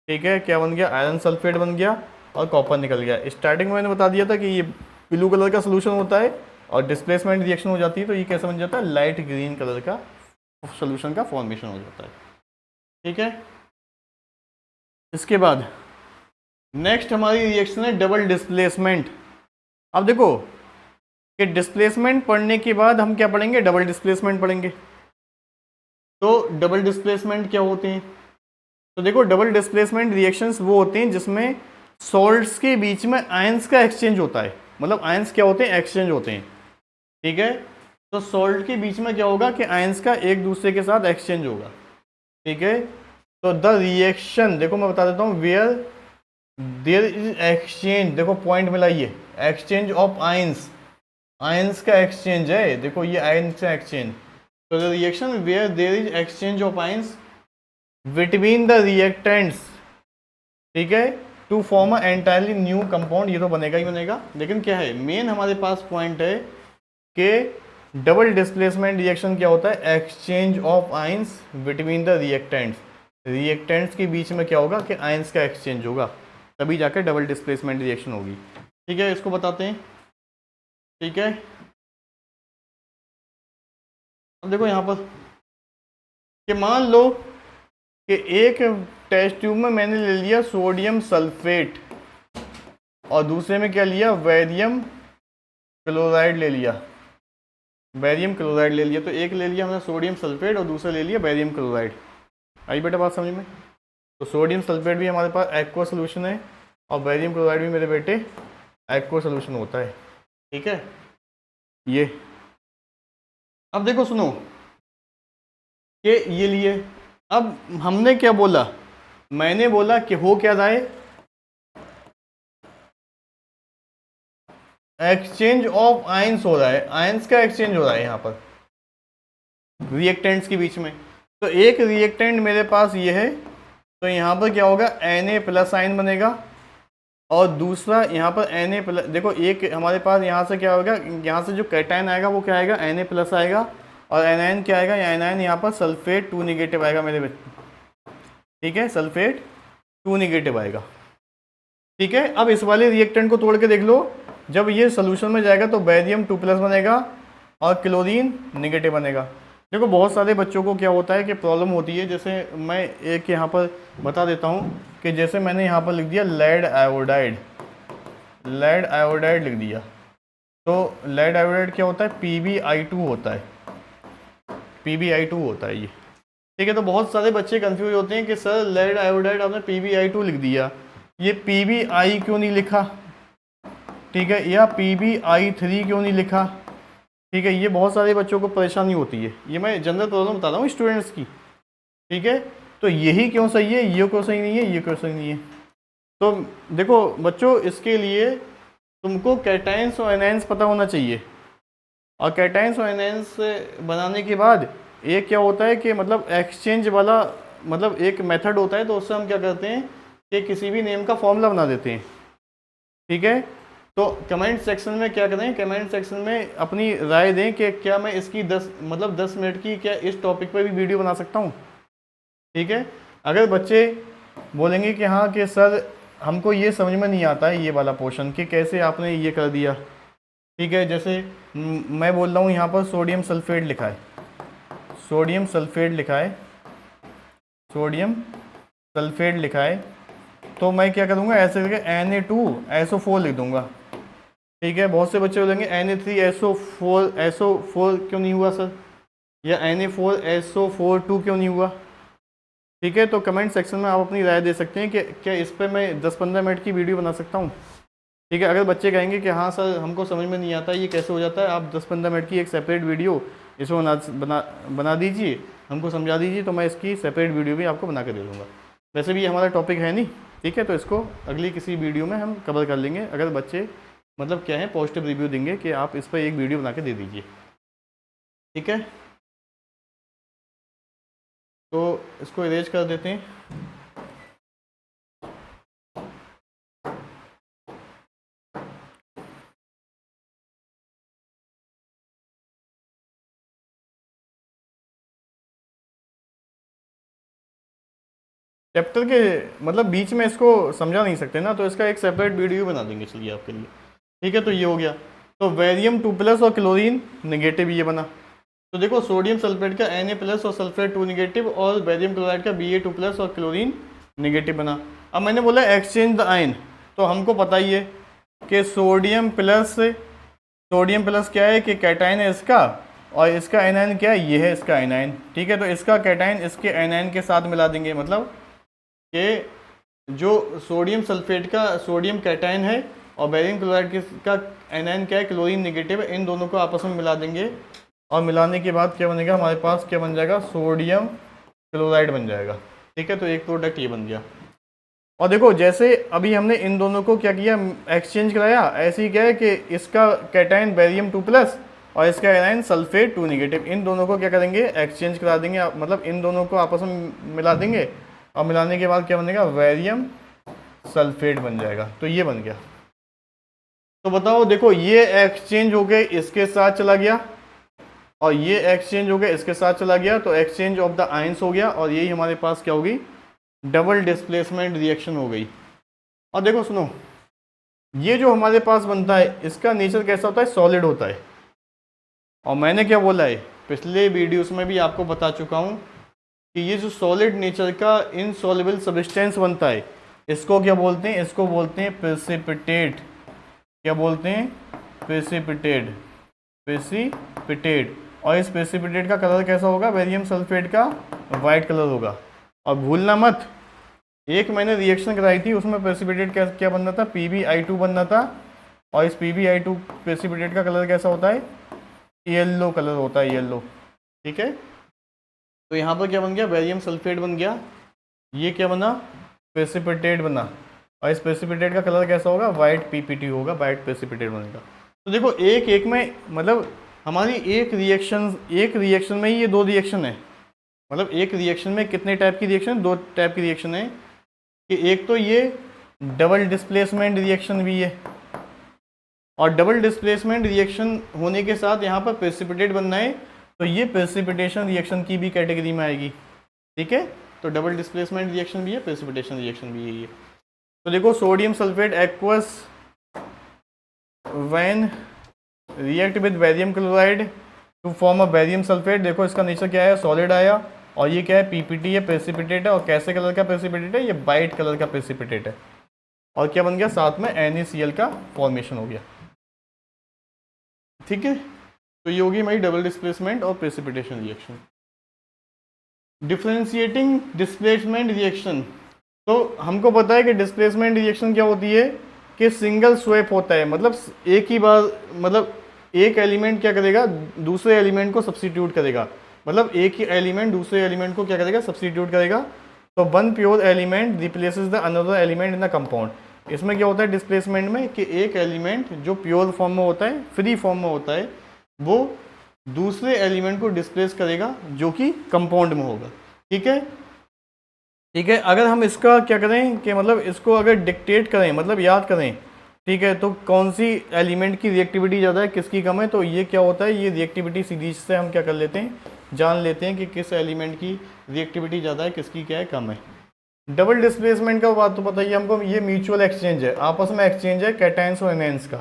ठीक है, क्या बन गया? आयरन सल्फेट बन गया और कॉपर निकल गया। स्टार्टिंग में मैंने बता दिया था कि ये ब्लू कलर का सोल्यूशन होता है और डिस्प्लेसमेंट रिएक्शन हो जाती है, तो ये कैसा बन जाता है? लाइट ग्रीन कलर का सोल्यूशन का फॉर्मेशन हो जाता है। ठीक है, इसके बाद नेक्स्ट हमारी रिएक्शन है डबल डिस्प्लेसमेंट। अब देखो कि डिस्प्लेसमेंट पढ़ने के बाद हम क्या पढ़ेंगे? डबल डिस्प्लेसमेंट पढ़ेंगे। तो डबल डिस्प्लेसमेंट क्या होते हैं? तो देखो डबल डिस्प्लेसमेंट रिएक्शंस वो होते हैं जिसमें सॉल्ट्स के बीच में आयंस का एक्सचेंज होता है। मतलब आयंस क्या होते हैं? एक्सचेंज होते हैं। ठीक है, तो सॉल्ट के बीच में क्या होगा कि आयंस का एक दूसरे के साथ एक्सचेंज होगा। ठीक है, तो द रिएक्शन, देखो मैं बता देता हूँ, वेयर देयर इज एक्सचेंज, देखो पॉइंट मिला, ये एक्सचेंज ऑफ आयंस, आयंस का एक्सचेंज है, देखो ये आयंस का एक्सचेंज। तो the reaction where there is exchange of ions between the reactants, ठीक है, to form a entirely new compound, ये तो बनेगा ही बनेगा। लेकिन क्या है, मेन हमारे पास पॉइंट है कि डबल डिस्प्लेसमेंट रिएक्शन क्या होता है? Exchange of ions between the reactants, reactants के बीच में क्या होगा कि आयंस का एक्सचेंज होगा, तभी जाकर डबल डिस्प्लेसमेंट रिएक्शन होगी। ठीक है, इसको बताते हैं। ठीक है, अब देखो यहाँ पर कि मान लो कि एक टेस्ट ट्यूब में मैंने ले लिया सोडियम सल्फेट और दूसरे में क्या लिया? बेरियम क्लोराइड ले लिया, बेरियम क्लोराइड ले लिया। तो एक ले लिया हमने सोडियम सल्फेट और दूसरा ले लिया बेरियम क्लोराइड। आई बेटा बात समझ में? तो सोडियम सल्फेट भी हमारे पास एक्वा सोल्यूशन है और बेरियम क्लोराइड भी मेरे बेटे एक्वा सोल्यूशन होता है। ठीक है, ये अब देखो सुनो कि ये लिए, अब हमने क्या बोला? मैंने बोला कि हो क्या रहा है? एक्सचेंज ऑफ आयंस हो रहा है, आयंस का एक्सचेंज हो रहा है यहाँ पर रिएक्टेंट्स के बीच में। तो एक रिएक्टेंट मेरे पास ये है, तो यहाँ पर क्या होगा? Na+ आयन बनेगा और दूसरा यहाँ पर Na+, देखो एक हमारे पास यहाँ से क्या होगा? यहाँ से जो कैटायन आएगा वो क्या आएगा? Na+ आएगा और एनायन क्या आएगा? एनायन यहाँ पर सल्फेट 2 नेगेटिव आएगा मेरे बच्चे। ठीक है, सल्फेट 2 नेगेटिव आएगा। ठीक है, अब इस वाले रिएक्टेंट को तोड़ के देख लो, जब ये सोल्यूशन में जाएगा तो बेरियम 2+ बनेगा और क्लोरीन नेगेटिव बनेगा। देखो बहुत सारे बच्चों को क्या होता है कि प्रॉब्लम होती है, जैसे मैं एक यहाँ पर बता देता हूँ कि जैसे मैंने यहाँ पर लिख दिया लेड आयोडाइड, लेड आयोडाइड लिख दिया, तो लेड आयोडाइड क्या होता है? PbI2 होता है, PbI2 होता है ये। ठीक है, तो बहुत सारे बच्चे कंफ्यूज होते हैं कि सर लेड आयोडाइड आपने PbI2 लिख दिया, ये PbI क्यों नहीं लिखा? ठीक है, या PbI3 क्यों नहीं लिखा? ठीक है, ये बहुत सारे बच्चों को परेशानी होती है, ये मैं जनरल प्रॉब्लम बता रहा हूँ स्टूडेंट्स की। ठीक है, तो यही क्यों सही है, ये क्यों सही नहीं है, ये क्यों सही नहीं है? तो देखो बच्चों, इसके लिए तुमको कैटायंस और एनायंस पता होना चाहिए, और कैटायंस और एनायंस बनाने के बाद एक क्या होता है कि मतलब एक्सचेंज वाला मतलब एक मेथड होता है, तो उससे हम क्या करते हैं कि किसी भी नेम का फॉर्मूला बना देते हैं। ठीक है, तो कमेंट सेक्शन में क्या करें, कमेंट सेक्शन में अपनी राय दें कि क्या मैं इसकी 10 मिनट की क्या इस टॉपिक पर भी वीडियो बना सकता हूँ। ठीक है, अगर बच्चे बोलेंगे कि हाँ कि सर हमको ये समझ में नहीं आता है ये वाला पोर्शन कि कैसे आपने ये कर दिया। ठीक है, जैसे मैं बोल रहा हूँ यहाँ पर सोडियम सल्फेट लिखा है, सोडियम सल्फेट लिखा है, सोडियम सल्फेट लिखा है, तो मैं क्या करूँगा? ऐसे करके Na2SO4 लिख दूँगा। ठीक है, बहुत से बच्चे बोलेंगे Na3SO4 क्यों नहीं हुआ सर, या Na4SO42 क्यों नहीं हुआ? ठीक है, तो कमेंट सेक्शन में आप अपनी राय दे सकते हैं कि क्या इस पर मैं 10-15 मिनट की वीडियो बना सकता हूँ। ठीक है, अगर बच्चे कहेंगे कि हाँ सर हमको समझ में नहीं आता ये कैसे हो जाता है, आप 10-15 मिनट की एक सेपरेट वीडियो इसमें बना दीजिए, हमको समझा दीजिए, तो मैं इसकी सेपरेट वीडियो भी आपको बना के दे दूँगा। वैसे भी ये हमारा टॉपिक है नहीं, ठीक है, तो इसको अगली किसी वीडियो में हम कवर कर लेंगे, अगर बच्चे मतलब क्या है पॉजिटिव रिव्यू देंगे कि आप इस पर एक वीडियो बना के दे दीजिए। ठीक है, तो इसको इरेज कर देते हैं। चैप्टर के मतलब बीच में इसको समझा नहीं सकते ना, तो इसका एक सेपरेट वीडियो बना देंगे चलिए आपके लिए। ठीक है, तो ये हो गया, तो बेरियम 2+ और क्लोरीन नेगेटिव ये बना। तो देखो सोडियम सल्फेट का Na+ और सल्फेट 2 नेगेटिव और बेरियम क्लोराइड का Ba2+ और क्लोरीन नेगेटिव बना। अब मैंने बोला एक्सचेंज द आयन, तो हमको पता ही है कि सोडियम प्लस क्या है कि कैटायन है इसका, और इसका एनायन क्या है, ये है इसका एनायन, ठीक है। तो इसका कैटायन इसके एनायन के साथ मिला देंगे, मतलब कि जो सोडियम सल्फेट का सोडियम कैटायन है और बेरियम क्लोराइड का एनायन क्या है, क्लोरीन नेगेटिव है, इन दोनों को आपस में मिला देंगे और मिलाने के बाद क्या बनेगा हमारे पास, क्या बन जाएगा, सोडियम क्लोराइड बन जाएगा, ठीक है। तो एक प्रोडक्ट ये बन गया। और देखो जैसे अभी हमने इन दोनों को क्या किया, एक्सचेंज कराया, ऐसे ही क्या है कि इसका कैटायन बेरियम 2+ और इसका एनायन सल्फेट 2 नेगेटिव, इन दोनों को क्या करेंगे, एक्सचेंज करा देंगे, मतलब इन दोनों को आपस में मिला देंगे और मिलाने के बाद क्या बनेगा, बेरियम सल्फेट बन जाएगा। तो ये बन गया। तो बताओ देखो ये एक्सचेंज हो गए इसके साथ चला गया और ये एक्सचेंज हो गया इसके साथ चला गया, तो एक्सचेंज ऑफ द आयंस हो गया और यही हमारे पास क्या होगी, डबल डिस्प्लेसमेंट रिएक्शन हो गई। और देखो सुनो, ये जो हमारे पास बनता है इसका नेचर कैसा होता है, सॉलिड होता है। और मैंने क्या बोला है पिछले वीडियोस में भी आपको बता चुका हूँ कि ये जो सॉलिड नेचर का इनसॉल्युबल सब्सटेंस बनता है इसको क्या बोलते हैं, इसको बोलते हैं प्रेसिपिटेट। क्या बोलते हैं, प्रेसिपिटेट, प्रेसिपिटेट। और इस प्रेसिपिटेट का कलर कैसा होगा, बेरियम सल्फेट का वाइट कलर होगा। और भूलना मत, एक मैंने रिएक्शन कराई थी उसमें प्रेसिपिटेट क्या बनना था, PbI2 बनना था। और इस PbI2 प्रेसिपिटेट का कलर कैसा होता है, येलो कलर होता है, येलो, ठीक है। तो यहाँ पर क्या बन गया, बेरियम सल्फेट बन गया, ये क्या बना, प्रेसिपिटेट बना। और इस प्रेसिपिटेट का कलर कैसा होगा, वाइट PPT होगा, वाइट प्रेसिपिटेट बनेगा। तो देखो एक एक में, मतलब हमारी एक रिएक्शन में ही ये 2 रिएक्शन है, मतलब एक रिएक्शन में कितने टाइप की रिएक्शन, 2 टाइप की रिएक्शन है कि एक तो ये डबल डिस्प्लेसमेंट रिएक्शन भी है, और डबल डिस्प्लेसमेंट रिएक्शन होने के साथ यहाँ पर प्रेसिपिटेट बनना है, तो ये प्रेसिपिटेशन रिएक्शन की भी कैटेगरी में आएगी, ठीक है। तो डबल डिस्प्लेसमेंट रिएक्शन भी है, प्रेसिपिटेशन रिएक्शन भी है ये। तो देखो sodium sulphate aqueous when react with barium chloride to form a barium sulphate, देखो इसका नेचर क्या है, सॉलिड आया, और ये क्या है, PPT है, प्रेसिपिटेट है। और कैसे कलर का प्रेसिपिटेट है, ये वाइट कलर का प्रेसिपिटेट है। और क्या बन गया, साथ में NaCl का फॉर्मेशन हो गया, ठीक है। तो ये होगी हमारी डबल डिस्प्लेसमेंट और precipitation reaction. Differentiating displacement reaction, तो हमको पता है कि डिस्प्लेसमेंट रिएक्शन क्या होती है कि सिंगल स्वैप होता है, मतलब एक ही बार, मतलब एक एलिमेंट क्या करेगा, दूसरे एलिमेंट को सब्स्टिट्यूट करेगा, मतलब एक ही एलिमेंट दूसरे एलिमेंट को क्या करेगा, सब्स्टिट्यूट करेगा। तो one pure element replaces the another element in the compound. इसमें क्या होता है डिस्प्लेसमेंट में कि एक एलिमेंट जो प्योर फॉर्म में होता है, फ्री फॉर्म में होता है, वो दूसरे एलिमेंट को डिस्प्लेस करेगा जो कि कंपाउंड में होगा, ठीक है, ठीक है। अगर हम इसका क्या करें कि मतलब इसको अगर डिक्टेट करें, मतलब याद करें, ठीक है, तो कौन सी एलिमेंट की रिएक्टिविटी ज़्यादा है, किसकी कम है, तो ये क्या होता है, ये रिएक्टिविटी सीरीज से हम क्या कर लेते हैं, जान लेते हैं कि किस एलिमेंट की रिएक्टिविटी ज़्यादा है, किसकी क्या है, कम है। डबल डिस्प्लेसमेंट का बात तो बताइए हमको, ये म्यूचुअल एक्सचेंज है, आपस में एक्सचेंज है कैटायंस और एनायंस का,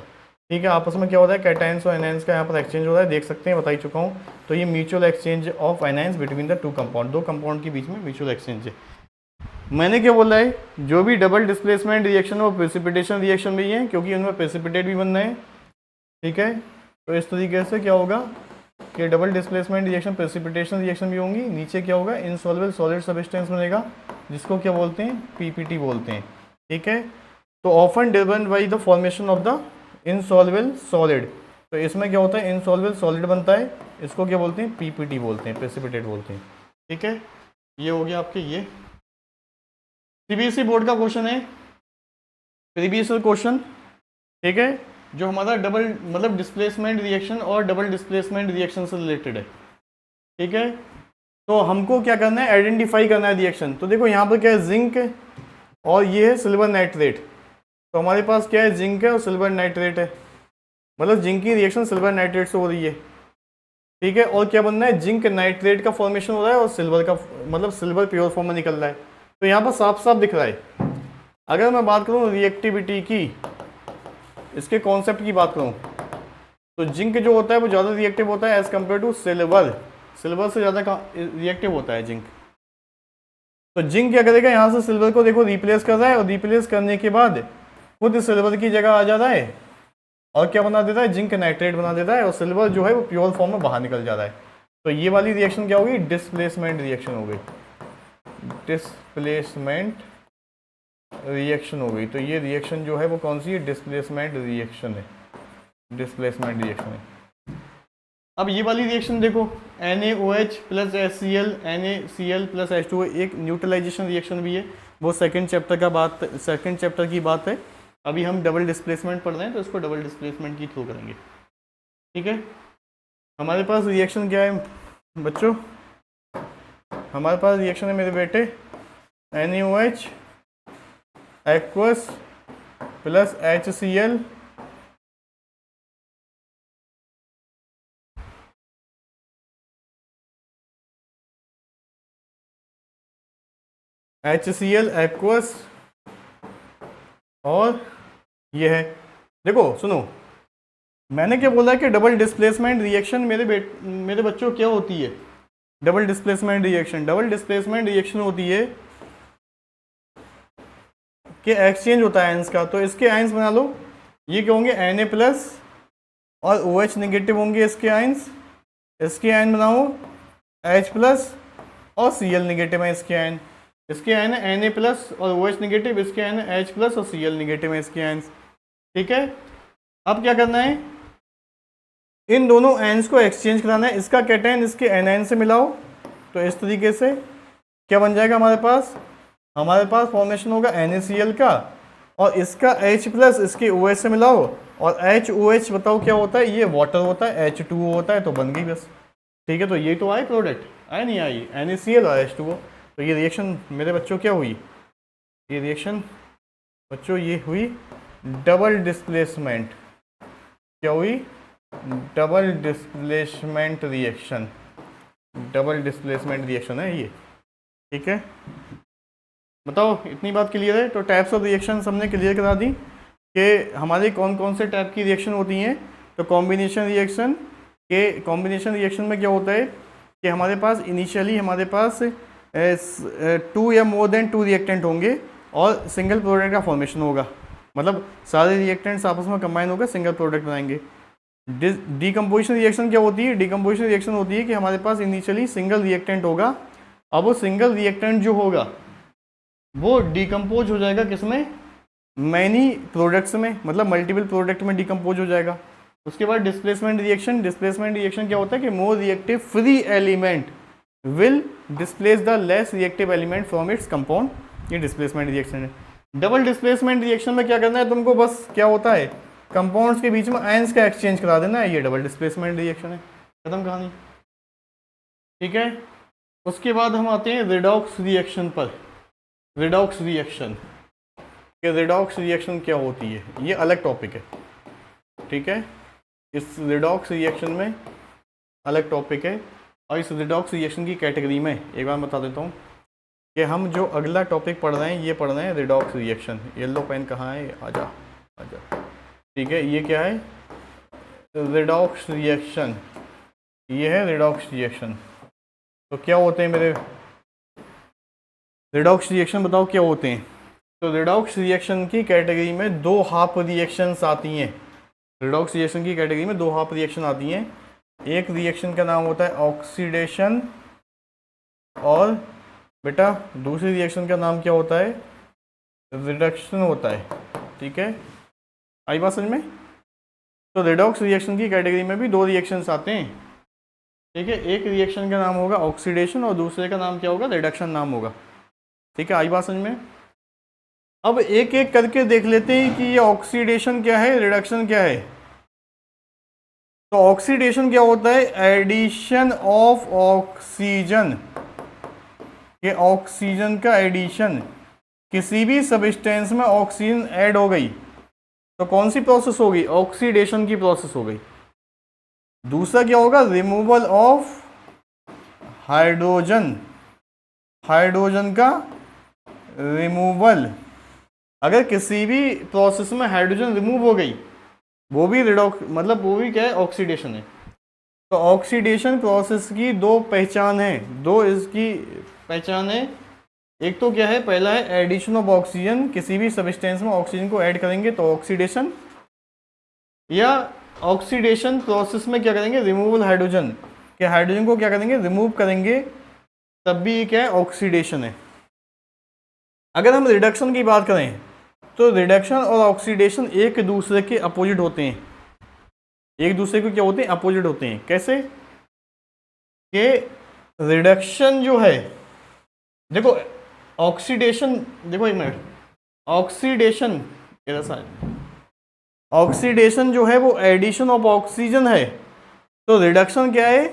ठीक है। आपस में क्या होता है, कैटायंस और एनायंस का यहाँ पर एक्सचेंज हो रहा है, देख सकते हैं, बता ही चुका हूँ। तो ये mutual exchange of anions between the 2 compound, 2 compound के बीच में म्यूचुअल एक्सचेंज है। मैंने क्या बोला है, जो भी डबल डिस्प्लेसमेंट रिएक्शन वो प्रेसिपिटेशन रिएक्शन भी है, क्योंकि उनमें प्रेसिपिटेट भी बनना है, ठीक है। तो इस तरीके से क्या होगा कि double displacement reaction precipitation reaction भी होंगी। नीचे क्या होगा, इनसॉल्युबल सॉलिड सब्सटेंस बनेगा, जिसको क्या बोलते हैं, PPT बोलते हैं, ठीक है। तो often driven by the formation of the insoluble solid, तो इसमें क्या होता है, इनसॉल्युबल सॉलिड बनता है, इसको क्या बोलते हैं, PPT बोलते हैं, प्रेसिपिटेट बोलते हैं, ठीक है। ये हो गया आपके ये CBSE बोर्ड का क्वेश्चन है, प्रीवियस क्वेश्चन, ठीक है, जो हमारा डबल मतलब डिस्प्लेसमेंट रिएक्शन और डबल डिस्प्लेसमेंट रिएक्शन से रिलेटेड है, ठीक है। तो हमको क्या करना है, आइडेंटिफाई करना है रिएक्शन। तो देखो यहाँ पर क्या है, जिंक और ये है सिल्वर नाइट्रेट, तो हमारे पास क्या है, जिंक है और सिल्वर नाइट्रेट है, मतलब जिंक की रिएक्शन सिल्वर नाइट्रेट से हो रही है, ठीक है। और क्या बनना है, जिंक नाइट्रेट का फॉर्मेशन हो रहा है और सिल्वर का, मतलब सिल्वर प्योर फॉर्म में निकल रहा है। तो यहाँ पर साफ साफ दिख रहा है। अगर मैं बात करूँ रिएक्टिविटी की, इसके कॉन्सेप्ट की बात करूँ, तो जिंक जो होता है वो ज़्यादा रिएक्टिव होता है as compare to silver, silver से ज़्यादा रिएक्टिव होता है जिंक। तो जिंक क्या करेगा, यहाँ से सिल्वर को देखो रिप्लेस कर रहा है, और रिप्लेस करने के बाद खुद सिल्वर की जगह आ जा रहा है, और क्या बना देता है, जिंक नाइट्रेट बना देता है, और सिल्वर जो है वो प्योर फॉर्म में बाहर निकल जाता है। तो ये वाली रिएक्शन क्या होगी, डिस्प्लेसमेंट रिएक्शन हो गई, डिस्प्लेसमेंट रिएक्शन हो गई। तो ये रिएक्शन जो है वो कौन सी है, डिस्प्लेसमेंट रिएक्शन है, डिस्प्लेसमेंट रिएक्शन है। अब ये वाली रिएक्शन देखो, NaOH plus HCl NaCl plus H2O, एक न्यूट्रलाइजेशन रिएक्शन भी है, वो सेकंड चैप्टर की बात है। अभी हम डबल डिस्प्लेसमेंट पढ़ रहे हैं तो इसको डबल डिस्प्लेसमेंट की थ्रू करेंगे, ठीक है। हमारे पास रिएक्शन क्या है बच्चों, हमारे पास रिएक्शन है मेरे बेटे, NaOH aqueous plus HCl aqueous, और ये है, देखो सुनो, मैंने क्या बोला कि डबल डिस्प्लेसमेंट रिएक्शन मेरे बच्चों क्या होती है, डबल डिस्प्लेसमेंट रिएक्शन होती है कि एक्सचेंज होता है आयंस का। तो इसके आयंस बना लो, ये क्या होंगे, Na प्लस और OH नेगेटिव होंगे इसके आयंस, इसके आयन बनाओ H प्लस और Cl नेगेटिव है इसके आयन, इसके आयन है Na प्लस और OH नेगेटिव, इसके आयन है H प्लस और Cl नेगेटिव है इसके आयंस, ठीक है। अब क्या करना है, इन दोनों आयंस को एक्सचेंज कराना है, इसका कैटायन इसके एनायन से मिलाओ, तो इस तरीके से क्या बन जाएगा हमारे पास फॉर्मेशन होगा NaCl का, और इसका H प्लस इसके OH से मिलाओ, और HOH बताओ क्या होता है, ये वाटर होता है, H2O होता है, तो बन गई बस, ठीक है। तो ये तो आए प्रोडक्ट, आए नहीं आई, NaCl और H2O। तो ये रिएक्शन मेरे बच्चों क्या हुई, ये रिएक्शन बच्चों ये हुई डबल डिस्प्लेसमेंट, क्या हुई, double displacement reaction, double displacement reaction है ये, ठीक है। बताओ इतनी बात क्लियर है। तो टाइप्स ऑफ रिएक्शन हमने क्लियर करा दी कि हमारे कौन कौन से टाइप की रिएक्शन होती हैं। तो कॉम्बिनेशन रिएक्शन में क्या होता है कि हमारे पास इनिशियली हमारे पास 2 या मोर देन 2 रिएक्टेंट होंगे और सिंगल प्रोडक्ट का फॉर्मेशन होगा, मतलब सारे रिएक्टेंट्स आपस में कंबाइन होकर सिंगल प्रोडक्ट बनाएंगे। डीकम्पोजिशन रिएक्शन क्या होती है, डीकम्पोजिशन रिएक्शन होती है कि हमारे पास इनिशियली सिंगल रिएक्टेंट होगा, अब वो सिंगल रिएक्टेंट जो होगा वो डिकम्पोज हो जाएगा किसमें, मैनी प्रोडक्ट्स में, मतलब मल्टीपल प्रोडक्ट में डिकम्पोज हो जाएगा। उसके बाद डिस्प्लेसमेंट रिएक्शन क्या होता है कि more reactive free element will displace the less reactive element from its compound, ये डिस्प्लेसमेंट रिएक्शन है। डबल डिस्प्लेसमेंट रिएक्शन में क्या करना है तुमको, बस क्या होता है कंपाउंड्स के बीच में आयंस का एक्सचेंज करा देना है, ये डबल डिस्प्लेसमेंट रिएक्शन है, खत्म कहानी, ठीक है। उसके बाद हम आते हैं रिडॉक्स रिएक्शन पर। रिडॉक्स रिएक्शन क्या होती है, ये अलग टॉपिक है, ठीक है। इस रिडॉक्स रिएक्शन में अलग टॉपिक है, और इस रिडॉक्स रिएक्शन की कैटेगरी में एक बार बता देता हूँ कि हम जो अगला टॉपिक पढ़ रहे हैं ये पढ़ रहे हैं रिडॉक्स रिएक्शन। येलो पेन कहाँ है, आजा, ठीक है। ये क्या है, रिडॉक्स रिएक्शन, ये है रिडॉक्स रिएक्शन। तो क्या होते हैं मेरे रिडॉक्स रिएक्शन, बताओ क्या होते हैं। तो रिडॉक्स रिएक्शन की कैटेगरी में 2 हाफ रिएक्शंस आती हैं, रिडॉक्स रिएक्शन की कैटेगरी में 2 हाफ रिएक्शन आती हैं। एक रिएक्शन का नाम होता है ऑक्सीडेशन, और बेटा दूसरी रिएक्शन का नाम क्या होता है, रिडक्शन होता है, ठीक है। आई बात समझ में। तो रिडॉक्स रिएक्शन की कैटेगरी में भी 2 रिएक्शंस आते हैं, ठीक है। एक रिएक्शन का नाम होगा ऑक्सीडेशन और दूसरे का नाम क्या होगा, रिडक्शन नाम होगा, ठीक है। आई बात समझ में। अब एक एक करके देख लेते हैं कि ये ऑक्सीडेशन क्या है, रिडक्शन क्या है। तो ऑक्सीडेशन क्या होता है, एडिशन ऑफ ऑक्सीजन, ये ऑक्सीजन का एडिशन, किसी भी सब्सटेंस में ऑक्सीजन ऐड हो गई तो कौन सी प्रोसेस होगी, ऑक्सीडेशन की प्रोसेस हो गई। दूसरा क्या होगा, रिमूवल ऑफ हाइड्रोजन, हाइड्रोजन का रिमूवल। अगर किसी भी प्रोसेस में हाइड्रोजन रिमूव हो गई वो भी वो भी क्या है, ऑक्सीडेशन है। तो ऑक्सीडेशन प्रोसेस की 2 पहचान है, 2 इसकी पहचान है। एक तो क्या है, पहला है एडिशन ऑफ ऑक्सीजन, किसी भी सब्सटेंस में ऑक्सीजन को ऐड करेंगे तो ऑक्सीडेशन। या ऑक्सीडेशन प्रोसेस में क्या करेंगे, रिमूवल हाइड्रोजन, कि हाइड्रोजन को क्या करेंगे, रिमूव करेंगे, तब भी ये क्या है, ऑक्सीडेशन है। अगर हम रिडक्शन की बात करें तो रिडक्शन और ऑक्सीडेशन एक दूसरे के अपोजिट होते हैं, एक दूसरे को क्या होते हैं, अपोजिट होते हैं। कैसे कि रिडक्शन जो है, देखो ऑक्सीडेशन, देखो एक मिनट, ऑक्सीडेशन ऑक्सीडेशन जो है वो एडिशन ऑफ ऑक्सीजन है, तो रिडक्शन क्या है,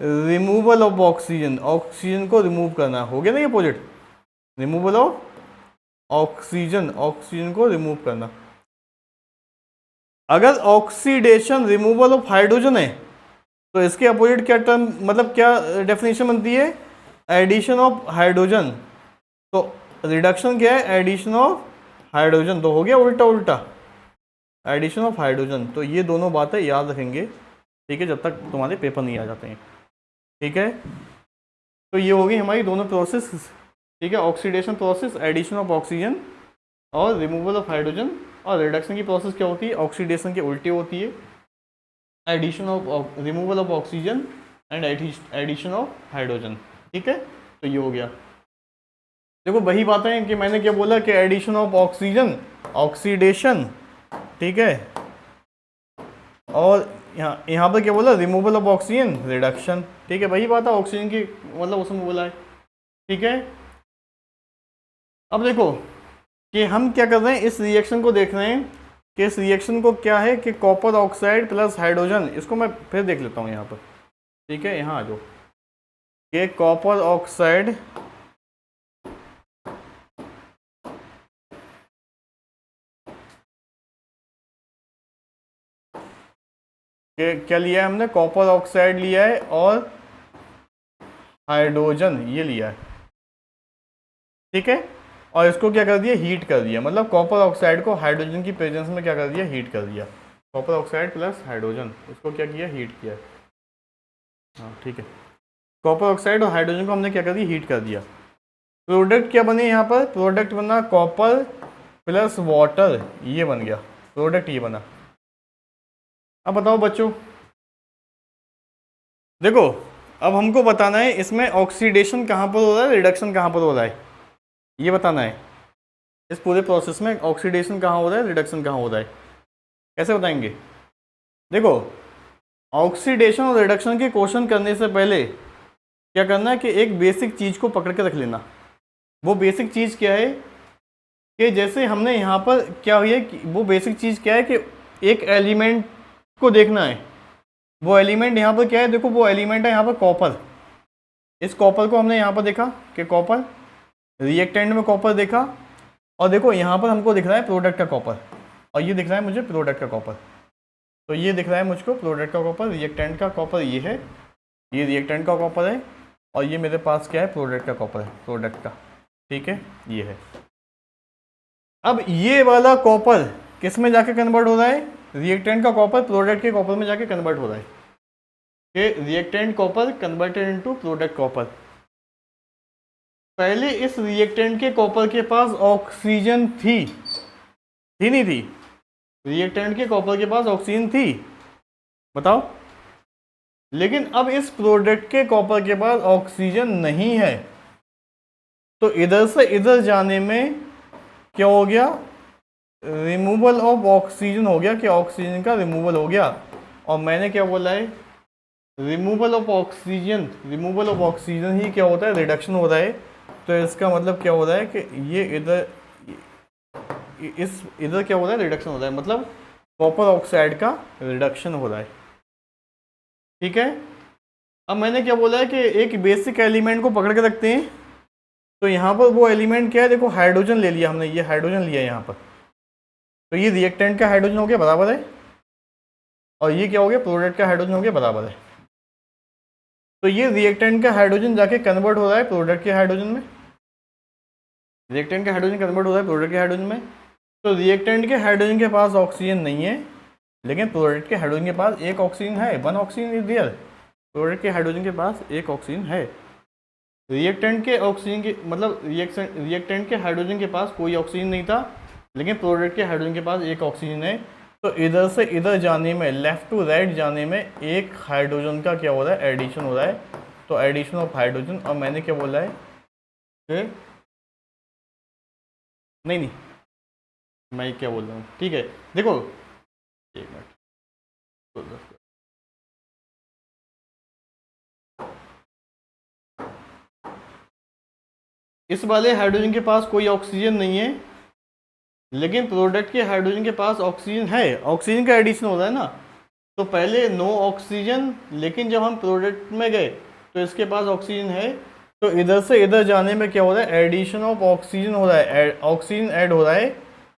रिमूवल ऑफ ऑक्सीजन, ऑक्सीजन को रिमूव करना, हो गया ना ये opposite, removal of oxygen, oxygen को रिमूव करना। अगर ऑक्सीडेशन रिमूवल ऑफ हाइड्रोजन है तो इसके अपोजिट क्या टर्म, मतलब क्या डेफिनेशन बनती है, एडिशन ऑफ हाइड्रोजन। तो रिडक्शन क्या है, एडिशन ऑफ हाइड्रोजन, तो हो गया उल्टा उल्टा, एडिशन ऑफ हाइड्रोजन। तो ये दोनों बातें याद रखेंगे, ठीक है, जब तक तुम्हारे पेपर नहीं आ जाते हैं, ठीक है। तो ये होगी हमारी दोनों प्रोसेस, ठीक है, oxidation process, addition of oxygen और रिमूवल ऑफ हाइड्रोजन। और रिडक्शन की प्रोसेस क्या होती है, ऑक्सीडेशन के उल्टी होती है, addition of removal of oxygen and addition of hydrogen, ठीक है। तो ये हो गया, देखो वही बातें हैं कि मैंने क्या बोला कि एडिशन ऑफ ऑक्सीजन ऑक्सीडेशन, ठीक है, और यहाँ पर क्या बोला, रिमूवल ऑफ ऑक्सीजन रिडक्शन, ठीक है, वही बात है, ऑक्सीजन की मतलब उसमें बोला है, ठीक है। अब देखो कि हम क्या कर रहे हैं, इस रिएक्शन को देख रहे हैं कि इस रिएक्शन को क्या है कि कॉपर ऑक्साइड प्लस हाइड्रोजन, इसको मैं फिर देख लेता हूँ यहाँ पर, ठीक है, यहाँ आ जाओ, कि कॉपर ऑक्साइड क्या लिया है हमने, कॉपर ऑक्साइड लिया है और हाइड्रोजन ये लिया है, ठीक है, और इसको क्या कर दिया, हीट कर दिया, मतलब कॉपर ऑक्साइड को हाइड्रोजन की प्रेजेंस में क्या कर दिया, हीट कर दिया, कॉपर ऑक्साइड प्लस हाइड्रोजन, इसको क्या किया, हीट किया, हाँ ठीक है, कॉपर ऑक्साइड और हाइड्रोजन को हमने क्या कर दिया, हीट कर दिया। प्रोडक्ट क्या बने यहाँ पर, प्रोडक्ट बना कॉपर प्लस वाटर, ये बन गया प्रोडक्ट, ये बना। अब बताओ बच्चों, देखो अब हमको बताना है इसमें ऑक्सीडेशन कहाँ पर हो रहा है, रिडक्शन कहाँ पर हो रहा है, ये बताना है। इस पूरे प्रोसेस में ऑक्सीडेशन कहाँ हो रहा है, रिडक्शन कहाँ हो रहा है, कैसे बताएंगे। देखो ऑक्सीडेशन और रिडक्शन के क्वेश्चन करने से पहले क्या करना है कि एक बेसिक चीज़ को पकड़ के रख लेना। वो बेसिक चीज़ क्या है कि जैसे हमने यहाँ पर क्या हुई है कि वो बेसिक चीज़ क्या है कि एक एलिमेंट को देखना है, वो एलिमेंट यहाँ पर क्या है, देखो वो एलिमेंट है यहाँ पर कॉपर, इस कॉपर को हमने यहाँ पर देखा कि कॉपर, रिएक्टेंट में कॉपर देखा, और देखो यहाँ पर हमको दिख रहा है प्रोडक्ट का कॉपर, और ये दिख रहा है मुझे प्रोडक्ट का कॉपर, तो ये दिख रहा है मुझको प्रोडक्ट का कॉपर, रिएक्टेंट का कॉपर ये है, ये रिएक्टेंट का कॉपर है, और ये मेरे पास क्या है, प्रोडक्ट का कॉपर है, प्रोडक्ट का, ठीक है, ये है। अब ये वाला कॉपर किस में जाके कन्वर्ट हो रहा है, रिएक्टेंट का कॉपर प्रोडक्ट के कॉपर में जाके कन्वर्ट हो रहा है, कि reactant copper converted into product copper. पहले इस रिएक्टेंट के कॉपर के पास ऑक्सीजन थी नहीं थी, रिएक्टेंट के कॉपर के पास ऑक्सीजन थी, बताओ, लेकिन अब इस प्रोडक्ट के कॉपर के पास ऑक्सीजन नहीं है, तो इधर से इधर जाने में क्या हो गया, रिमूवल ऑफ ऑक्सीजन हो गया, कि ऑक्सीजन का रिमूवल हो गया। और मैंने क्या बोला है, removal of oxygen, removal of oxygen ही क्या होता है, रिडक्शन हो रहा है। तो इसका मतलब क्या हो रहा है कि ये इधर इधर क्या हो रहा है, रिडक्शन हो रहा है, मतलब कॉपर ऑक्साइड का रिडक्शन हो रहा है, ठीक है। अब मैंने क्या बोला है कि एक बेसिक एलिमेंट को पकड़ के रखते हैं, तो यहाँ पर वो एलिमेंट क्या है, देखो हाइड्रोजन ले लिया हमने, ये हाइड्रोजन लिया यहाँ पर, तो ये रिएक्टेंट का हाइड्रोजन हो गया, बराबर है, और ये क्या हो गया, प्रोडक्ट का हाइड्रोजन हो गया, बराबर है। तो ये रिएक्टेंट का हाइड्रोजन जाके कन्वर्ट हो रहा है प्रोडक्ट के हाइड्रोजन में, रिएक्टेंट का हाइड्रोजन कन्वर्ट हो रहा है प्रोडक्ट के हाइड्रोजन में। तो रिएक्टेंट के हाइड्रोजन के पास ऑक्सीजन नहीं है, लेकिन प्रोडक्ट के हाइड्रोजन के पास एक ऑक्सीजन है, one oxygen is there, product के हाइड्रोजन के पास एक ऑक्सीजन है। रिएक्टेंट के ऑक्सीजन के मतलब रिएक्टेंट के हाइड्रोजन के पास कोई ऑक्सीजन नहीं था, लेकिन प्रोडक्ट के हाइड्रोजन के पास एक ऑक्सीजन है। तो इधर से इधर जाने में, लेफ्ट टू राइट जाने में एक हाइड्रोजन का क्या हो रहा है, एडिशन हो रहा है। तो एडिशन ऑफ हाइड्रोजन, और मैंने क्या बोला है कि नहीं नहीं, मैं क्या बोल रहा हूँ, ठीक है देखो, एक मिनट, इस वाले हाइड्रोजन के पास कोई ऑक्सीजन नहीं है, लेकिन प्रोडक्ट के हाइड्रोजन के पास ऑक्सीजन है, ऑक्सीजन का एडिशन हो रहा है ना। तो पहले नो ऑक्सीजन, लेकिन जब हम प्रोडक्ट में गए तो इसके पास ऑक्सीजन है। तो इधर से इधर जाने में क्या हो रहा है, एडिशन ऑफ ऑक्सीजन हो रहा है, ऑक्सीजन ऐड हो रहा है।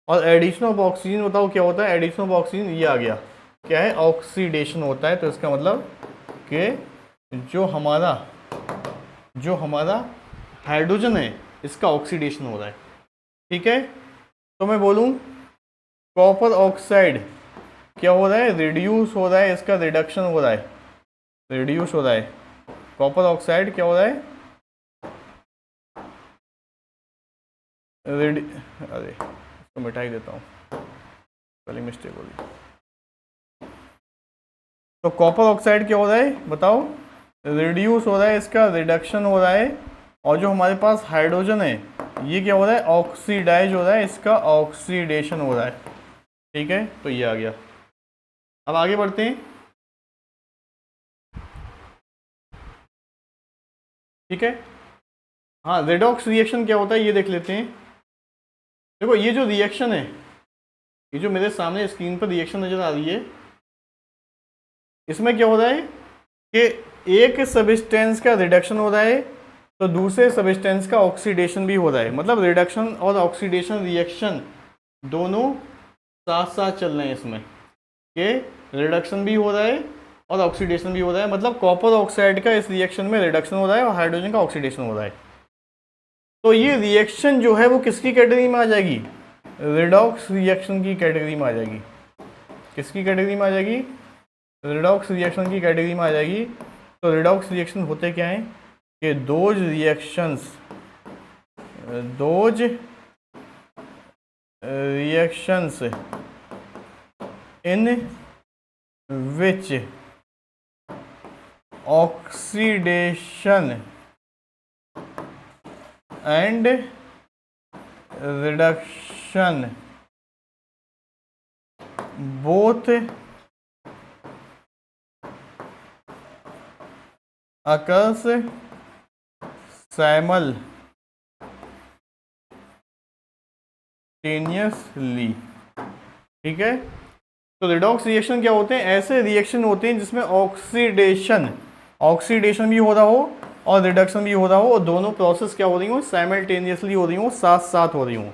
और एडिशन ऑफ ऑक्सीजन बताओ क्या होता है, एडिशन ऑफ ऑक्सीजन ये आ गया, क्या है, ऑक्सीडेशन होता है। तो इसका मतलब कि जो हमारा हाइड्रोजन है इसका ऑक्सीडेशन हो रहा है, ठीक है। तो मैं बोलूँ कॉपर ऑक्साइड क्या हो रहा है, रिड्यूस हो रहा है, इसका रिडक्शन हो रहा है, रिड्यूस हो रहा है। कॉपर ऑक्साइड क्या हो रहा है, अरे इसको मिटा ही देता हूँ, पहले मिस्टेक हो गई। तो कॉपर ऑक्साइड क्या हो रहा है बताओ, रिड्यूस हो रहा है, इसका रिडक्शन हो रहा है। और जो हमारे पास हाइड्रोजन है ये क्या हो रहा है, ऑक्सीडाइज हो रहा है, इसका ऑक्सीडेशन हो रहा है, ठीक है। तो ये आ गया। अब आगे बढ़ते हैं, ठीक है। हाँ, रेडॉक्स रिएक्शन क्या होता है ये देख लेते हैं। देखो ये जो रिएक्शन है, ये जो मेरे सामने स्क्रीन पर रिएक्शन नजर आ रही है, इसमें क्या हो रहा है कि एक सब्सटेंस का रिडक्शन हो रहा है तो दूसरे सब्सटेंस का ऑक्सीडेशन भी हो रहा है। मतलब रिडक्शन और ऑक्सीडेशन रिएक्शन दोनों साथ साथ चल रहे हैं इसमें, कि रिडक्शन भी हो रहा है और ऑक्सीडेशन भी हो रहा है। मतलब कॉपर ऑक्साइड का इस रिएक्शन में रिडक्शन हो रहा है और हाइड्रोजन का ऑक्सीडेशन हो रहा है। तो ये रिएक्शन जो है वो किसकी कैटेगरी में आ जाएगी, रेडॉक्स रिएक्शन की कैटेगरी में आ जाएगी। किसकी कैटेगरी में आ जाएगी, रेडॉक्स रिएक्शन की कैटेगरी में आ जाएगी। तो रेडॉक्स रिएक्शन होते क्या हैं कि those reactions in which oxidation and reduction both occurs simultaneously, ठीक है। तो रिडॉक्स रिएक्शन क्या होते हैं, ऐसे रिएक्शन होते हैं जिसमें ऑक्सीडेशन भी हो रहा हो और रिडक्शन भी हो रहा हो, और दोनों प्रोसेस क्या हो रही हो, साइमल्टेनियसली हो रही हो, साथ साथ हो रही हो।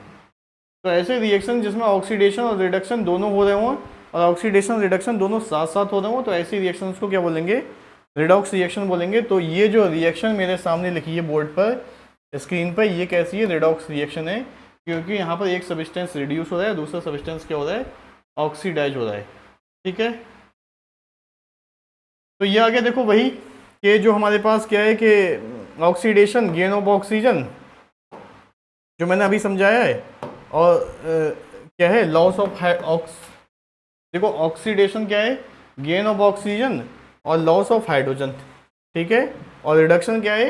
तो ऐसे रिएक्शन जिसमें ऑक्सीडेशन और रिडक्शन दोनों हो रहे हों और ऑक्सीडेशन रिडक्शन दोनों साथ साथ हो रहे हों, तो ऐसी रिएक्शंस को क्या बोलेंगे, रिडॉक्स रिएक्शन बोलेंगे। तो ये जो रिएक्शन मेरे सामने लिखी है बोर्ड पर, स्क्रीन पर, ये कैसी है, रिडॉक्स रिएक्शन है, क्योंकि यहाँ पर एक सब्सटेंस रिड्यूस हो रहा है, दूसरा सब्सटेंस क्या हो रहा है, ऑक्सीडाइज हो रहा है, ठीक है। तो ये आ गया, देखो वही कि जो हमारे पास क्या है कि ऑक्सीडेशन, गेन ऑफ ऑक्सीजन, जो मैंने अभी समझाया है, और क्या है, लॉस ऑफ देखो ऑक्सीडेशन क्या है, गेन ऑफ ऑक्सीजन और लॉस ऑफ हाइड्रोजन, ठीक है। और रिडक्शन क्या है,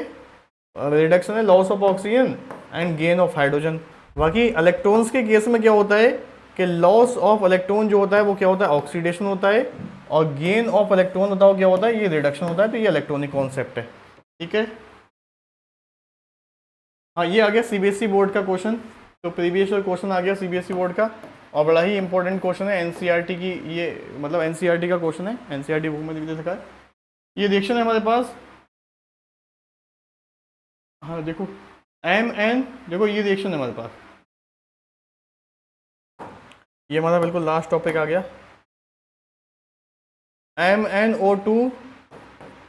रिडक्शन है loss of oxygen and gain of hydrogen. बाकी इलेक्ट्रॉन्स के केस में क्या होता है कि लॉस ऑफ इलेक्ट्रॉन जो होता है वो क्या होता है, ऑक्सीडेशन होता है, और गेन ऑफ इलेक्ट्रॉन बताओ क्या होता है, ये रिडक्शन होता है। तो ये इलेक्ट्रॉनिक कॉन्सेप्ट है, ठीक है। हाँ, ये आ गया सीबीएसई बोर्ड का क्वेश्चन। तो प्रीवियस ईयर क्वेश्चन आ गया सीबीएसई बोर्ड का, और बड़ा ही इंपॉर्टेंट क्वेश्चन है एनसीईआरटी की, ये मतलब एनसीईआरटी का क्वेश्चन है, एनसीईआरटी बुक में भी दे सका है। ये रिएक्शन है हमारे पास, हाँ देखो एम एन, देखो ये रिएक्शन है हमारे पास, ये हमारा बिल्कुल लास्ट टॉपिक आ गया। MnO2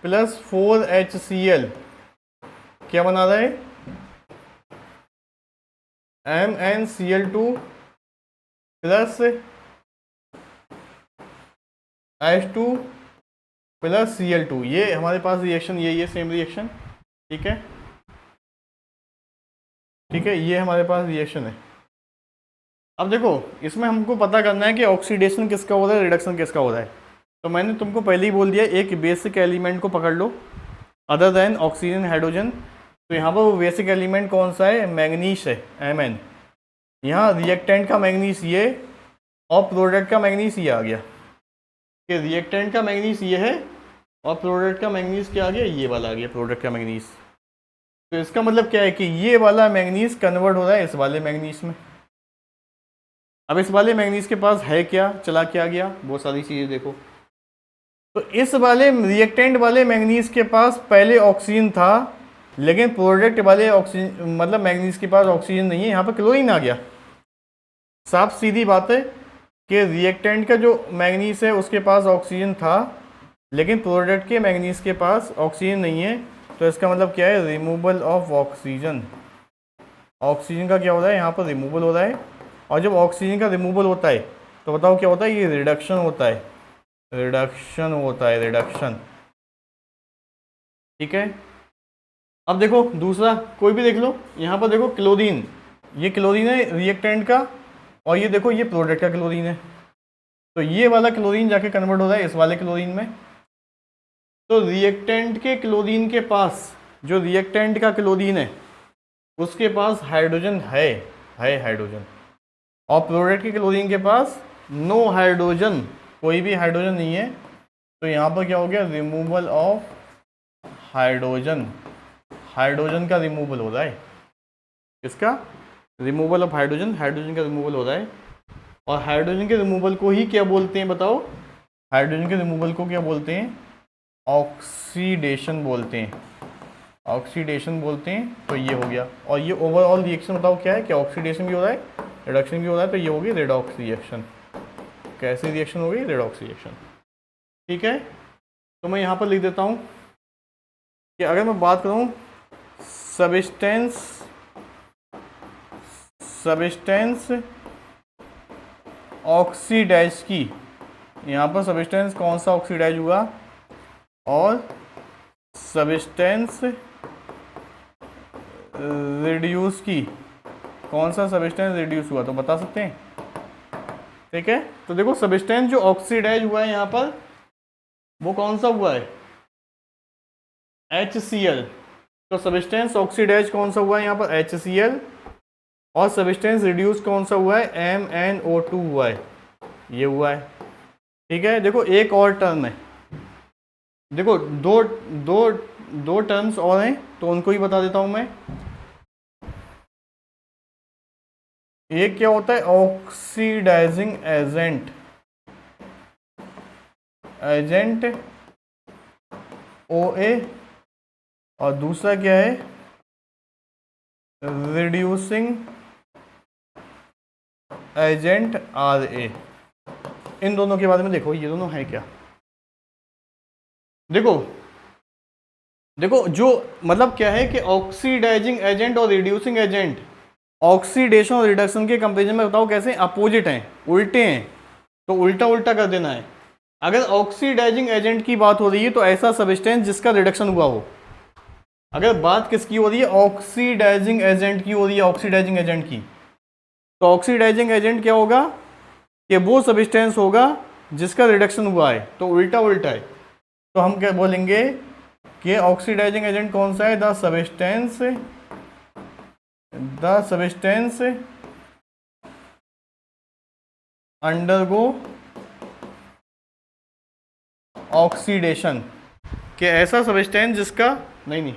प्लस 4HCl क्या बना रहा है, MnCl2 plus H2 plus Cl2, ये हमारे पास रिएक्शन यही है, सेम रिएक्शन, ठीक है, ठीक है। ये हमारे पास रिएक्शन है, अब देखो इसमें हमको पता करना है कि ऑक्सीडेशन किसका हो रहा है, रिडक्शन किसका हो रहा है। तो मैंने तुमको पहले ही बोल दिया, एक बेसिक एलिमेंट को पकड़ लो अदर देन ऑक्सीजन हाइड्रोजन। तो यहाँ पर वो बेसिक एलिमेंट कौन सा है, मैग्नीस है, Mn। यहाँ रिएक्टेंट का मैग्नीस ये और प्रोडक्ट का मैग्नीस ये आ गया, कि रिएक्टेंट का मैग्नीस ये है और प्रोडक्ट का मैग्नीस क्या आ गया, ये वाला आ गया प्रोडक्ट का मैग्नीस। तो इसका मतलब क्या है कि ये वाला मैग्नीस कन्वर्ट हो रहा है इस वाले मैग्नीस में। अब इस वाले मैग्नीस के पास है क्या, चला क्या गया, बहुत सारी चीज़ें देखो। तो इस वाले रिएक्टेंट वाले मैग्नीस के पास पहले ऑक्सीजन था, लेकिन प्रोडक्ट वाले ऑक्सीजन मतलब मैग्नीस के पास ऑक्सीजन नहीं है, यहाँ पर क्लोरीन आ गया। साफ सीधी बात है कि रिएक्टेंट का जो मैग्नीस है उसके पास ऑक्सीजन था, लेकिन प्रोडक्ट के मैग्नीस के पास ऑक्सीजन नहीं है। तो इसका मतलब क्या है, रिमूवल ऑफ ऑक्सीजन। ऑक्सीजन का क्या हो रहा है, यहाँ पर रिमूवल हो रहा है। और जब ऑक्सीजन का रिमूवल होता है तो बताओ क्या होता है, ये रिडक्शन होता है, रिडक्शन होता है, रिडक्शन। ठीक है। अब देखो दूसरा कोई भी देख लो, यहाँ पर देखो क्लोरीन, ये क्लोरीन है रिएक्टेंट का, और ये देखो ये प्रोडक्ट का क्लोरीन है। तो ये वाला क्लोरीन जाके कन्वर्ट हो रहा है इस वाले क्लोरीन में। तो रिएक्टेंट के क्लोरीन के पास, जो रिएक्टेंट का क्लोरीन है उसके पास हाइड्रोजन है हाइड्रोजन, और प्रोडक्ट के क्लोरीन के पास नो हाइड्रोजन, कोई भी हाइड्रोजन नहीं है। तो यहाँ पर क्या हो गया, रिमूवल ऑफ हाइड्रोजन। हाइड्रोजन का रिमूवल हो रहा है, किसका, रिमूवल ऑफ हाइड्रोजन, हाइड्रोजन का रिमूवल हो रहा है। और हाइड्रोजन के रिमूवल को ही क्या बोलते हैं बताओ, हाइड्रोजन के रिमूवल को क्या बोलते हैं, ऑक्सीडेशन बोलते हैं, ऑक्सीडेशन बोलते हैं। तो ये हो गया। और ये ओवरऑल रिएक्शन बताओ क्या है, कि ऑक्सीडेशन भी हो रहा है, रिडक्शन भी हो रहा है। तो ये होगी रेडॉक्स रिएक्शन। कैसी रिएक्शन होगी, रेडॉक्स रिएक्शन। ठीक है। तो मैं यहाँ पर लिख देता हूँ कि अगर मैं बात करूँ सबस्टेंस ऑक्सीडाइज की, यहाँ पर सबस्टेंस कौन सा ऑक्सीडाइज हुआ, और सबस्टेंस रिड्यूस की, कौन सा सबस्टेंस रिड्यूस हुआ, तो बता सकते हैं। ठीक है। तो देखो सबस्टेंस जो ऑक्सीडाइज हुआ है यहाँ पर वो कौन सा हुआ है, HCl। तो सबस्टेंस ऑक्सीडाइज कौन सा हुआ है यहाँ पर, HCl। और सबस्टेंस रिड्यूस कौन सा हुआ है, MnO2 हुआ है, ये हुआ है। ठीक है। देखो एक और टर्म है, देखो दो टर्म्स और हैं, तो उनको ही बता देता हूं मैं। एक क्या होता है, ऑक्सीडाइजिंग एजेंट OA, और दूसरा क्या है, रिड्यूसिंग एजेंट RA। इन दोनों के बारे में देखो, ये दोनों है क्या, देखो जो मतलब क्या है कि ऑक्सीडाइजिंग एजेंट और रिड्यूसिंग एजेंट ऑक्सीडेशन और रिडक्शन के कंपेरिजन में बताओ कैसे अपोजिट हैं, उल्टे हैं। तो उल्टा उल्टा कर देना है। अगर ऑक्सीडाइजिंग एजेंट की बात हो रही है तो ऐसा सबस्टेंस जिसका रिडक्शन हुआ हो। अगर बात किसकी हो रही है, ऑक्सीडाइजिंग एजेंट की हो रही है, ऑक्सीडाइजिंग एजेंट की, तो ऑक्सीडाइजिंग एजेंट क्या होगा, कि वो सबस्टेंस होगा जिसका रिडक्शन हुआ है। तो उल्टा उल्टा है। तो हम क्या बोलेंगे कि ऑक्सीडाइजिंग एजेंट कौन सा है, द सबस्टेंस अंडरगो ऑक्सीडेशन, कि ऐसा सबस्टेंस जिसका नहीं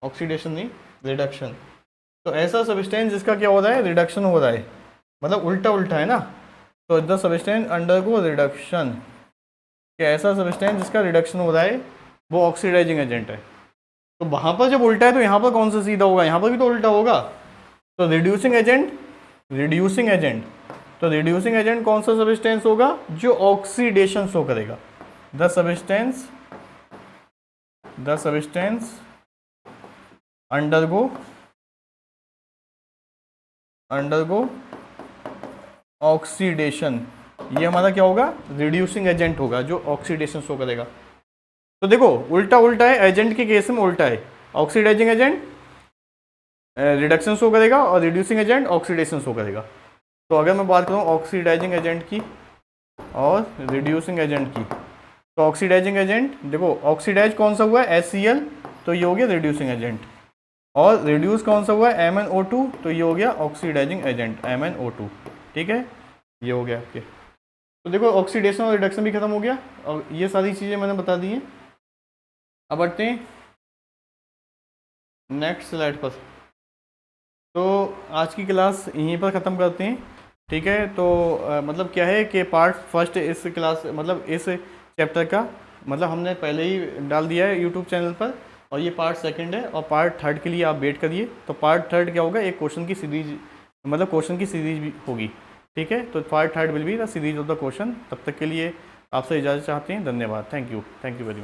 ऑक्सीडेशन नहीं, रिडक्शन। तो ऐसा सबस्टेंस जिसका क्या हो रहा है, रिडक्शन हो रहा है, मतलब उल्टा उल्टा है ना। तो द सबस्टेंस अंडरगो रिडक्शन, कि ऐसा सबस्टेंस जिसका रिडक्शन हो रहा है वो ऑक्सीडाइजिंग एजेंट है। तो वहाँ पर जब उल्टा है तो यहाँ पर कौन सा सीधा होगा, यहाँ पर भी तो उल्टा होगा। तो रिड्यूसिंग एजेंट कौन सा सबस्टेंस होगा, जो ऑक्सीडेशन शो करेगा। द सबस्टेंस अंडरगो ऑक्सीडेशन, ये हमारा क्या होगा, रिड्यूसिंग एजेंट होगा जो ऑक्सीडेशन शो करेगा। तो देखो उल्टा उल्टा है, एजेंट के केस में उल्टा है, ऑक्सीडाइजिंग एजेंट रिडक्शन शो करेगा और रिड्यूसिंग एजेंट ऑक्सीडेशन शो करेगा। तो अगर मैं बात करूँ ऑक्सीडाइजिंग एजेंट की और रिड्यूसिंग एजेंट की, तो ऑक्सीडाइजिंग एजेंट देखो, ऑक्सीडाइज कौन सा हुआ है HCl, तो ये हो गया रिड्यूसिंग एजेंट, और रिड्यूस कौन सा हुआ है MnO2, तो ये हो गया ऑक्सीडाइजिंग एजेंट MnO2। ठीक है, ये हो गया आपके। तो देखो ऑक्सीडेशन और रिडक्शन भी खत्म हो गया और ये सारी चीज़ें मैंने बता दी हैं। अब बढ़ते हैं नेक्स्ट स्लाइड पर। तो आज की क्लास यहीं पर ख़त्म करते हैं। ठीक है, तो मतलब क्या है कि पार्ट फर्स्ट इस क्लास मतलब इस चैप्टर का मतलब हमने पहले ही डाल दिया है यूट्यूब चैनल पर, और ये पार्ट सेकंड है, और पार्ट थर्ड के लिए आप वेट करिए। तो पार्ट थर्ड क्या होगा, एक क्वेश्चन की सीरीज, मतलब क्वेश्चन की सीरीज भी होगी। ठीक है, तो part third will be the series of the question. तब तक के लिए आपसे इजाज़त चाहते हैं। धन्यवाद, थैंक यू वेरी मच।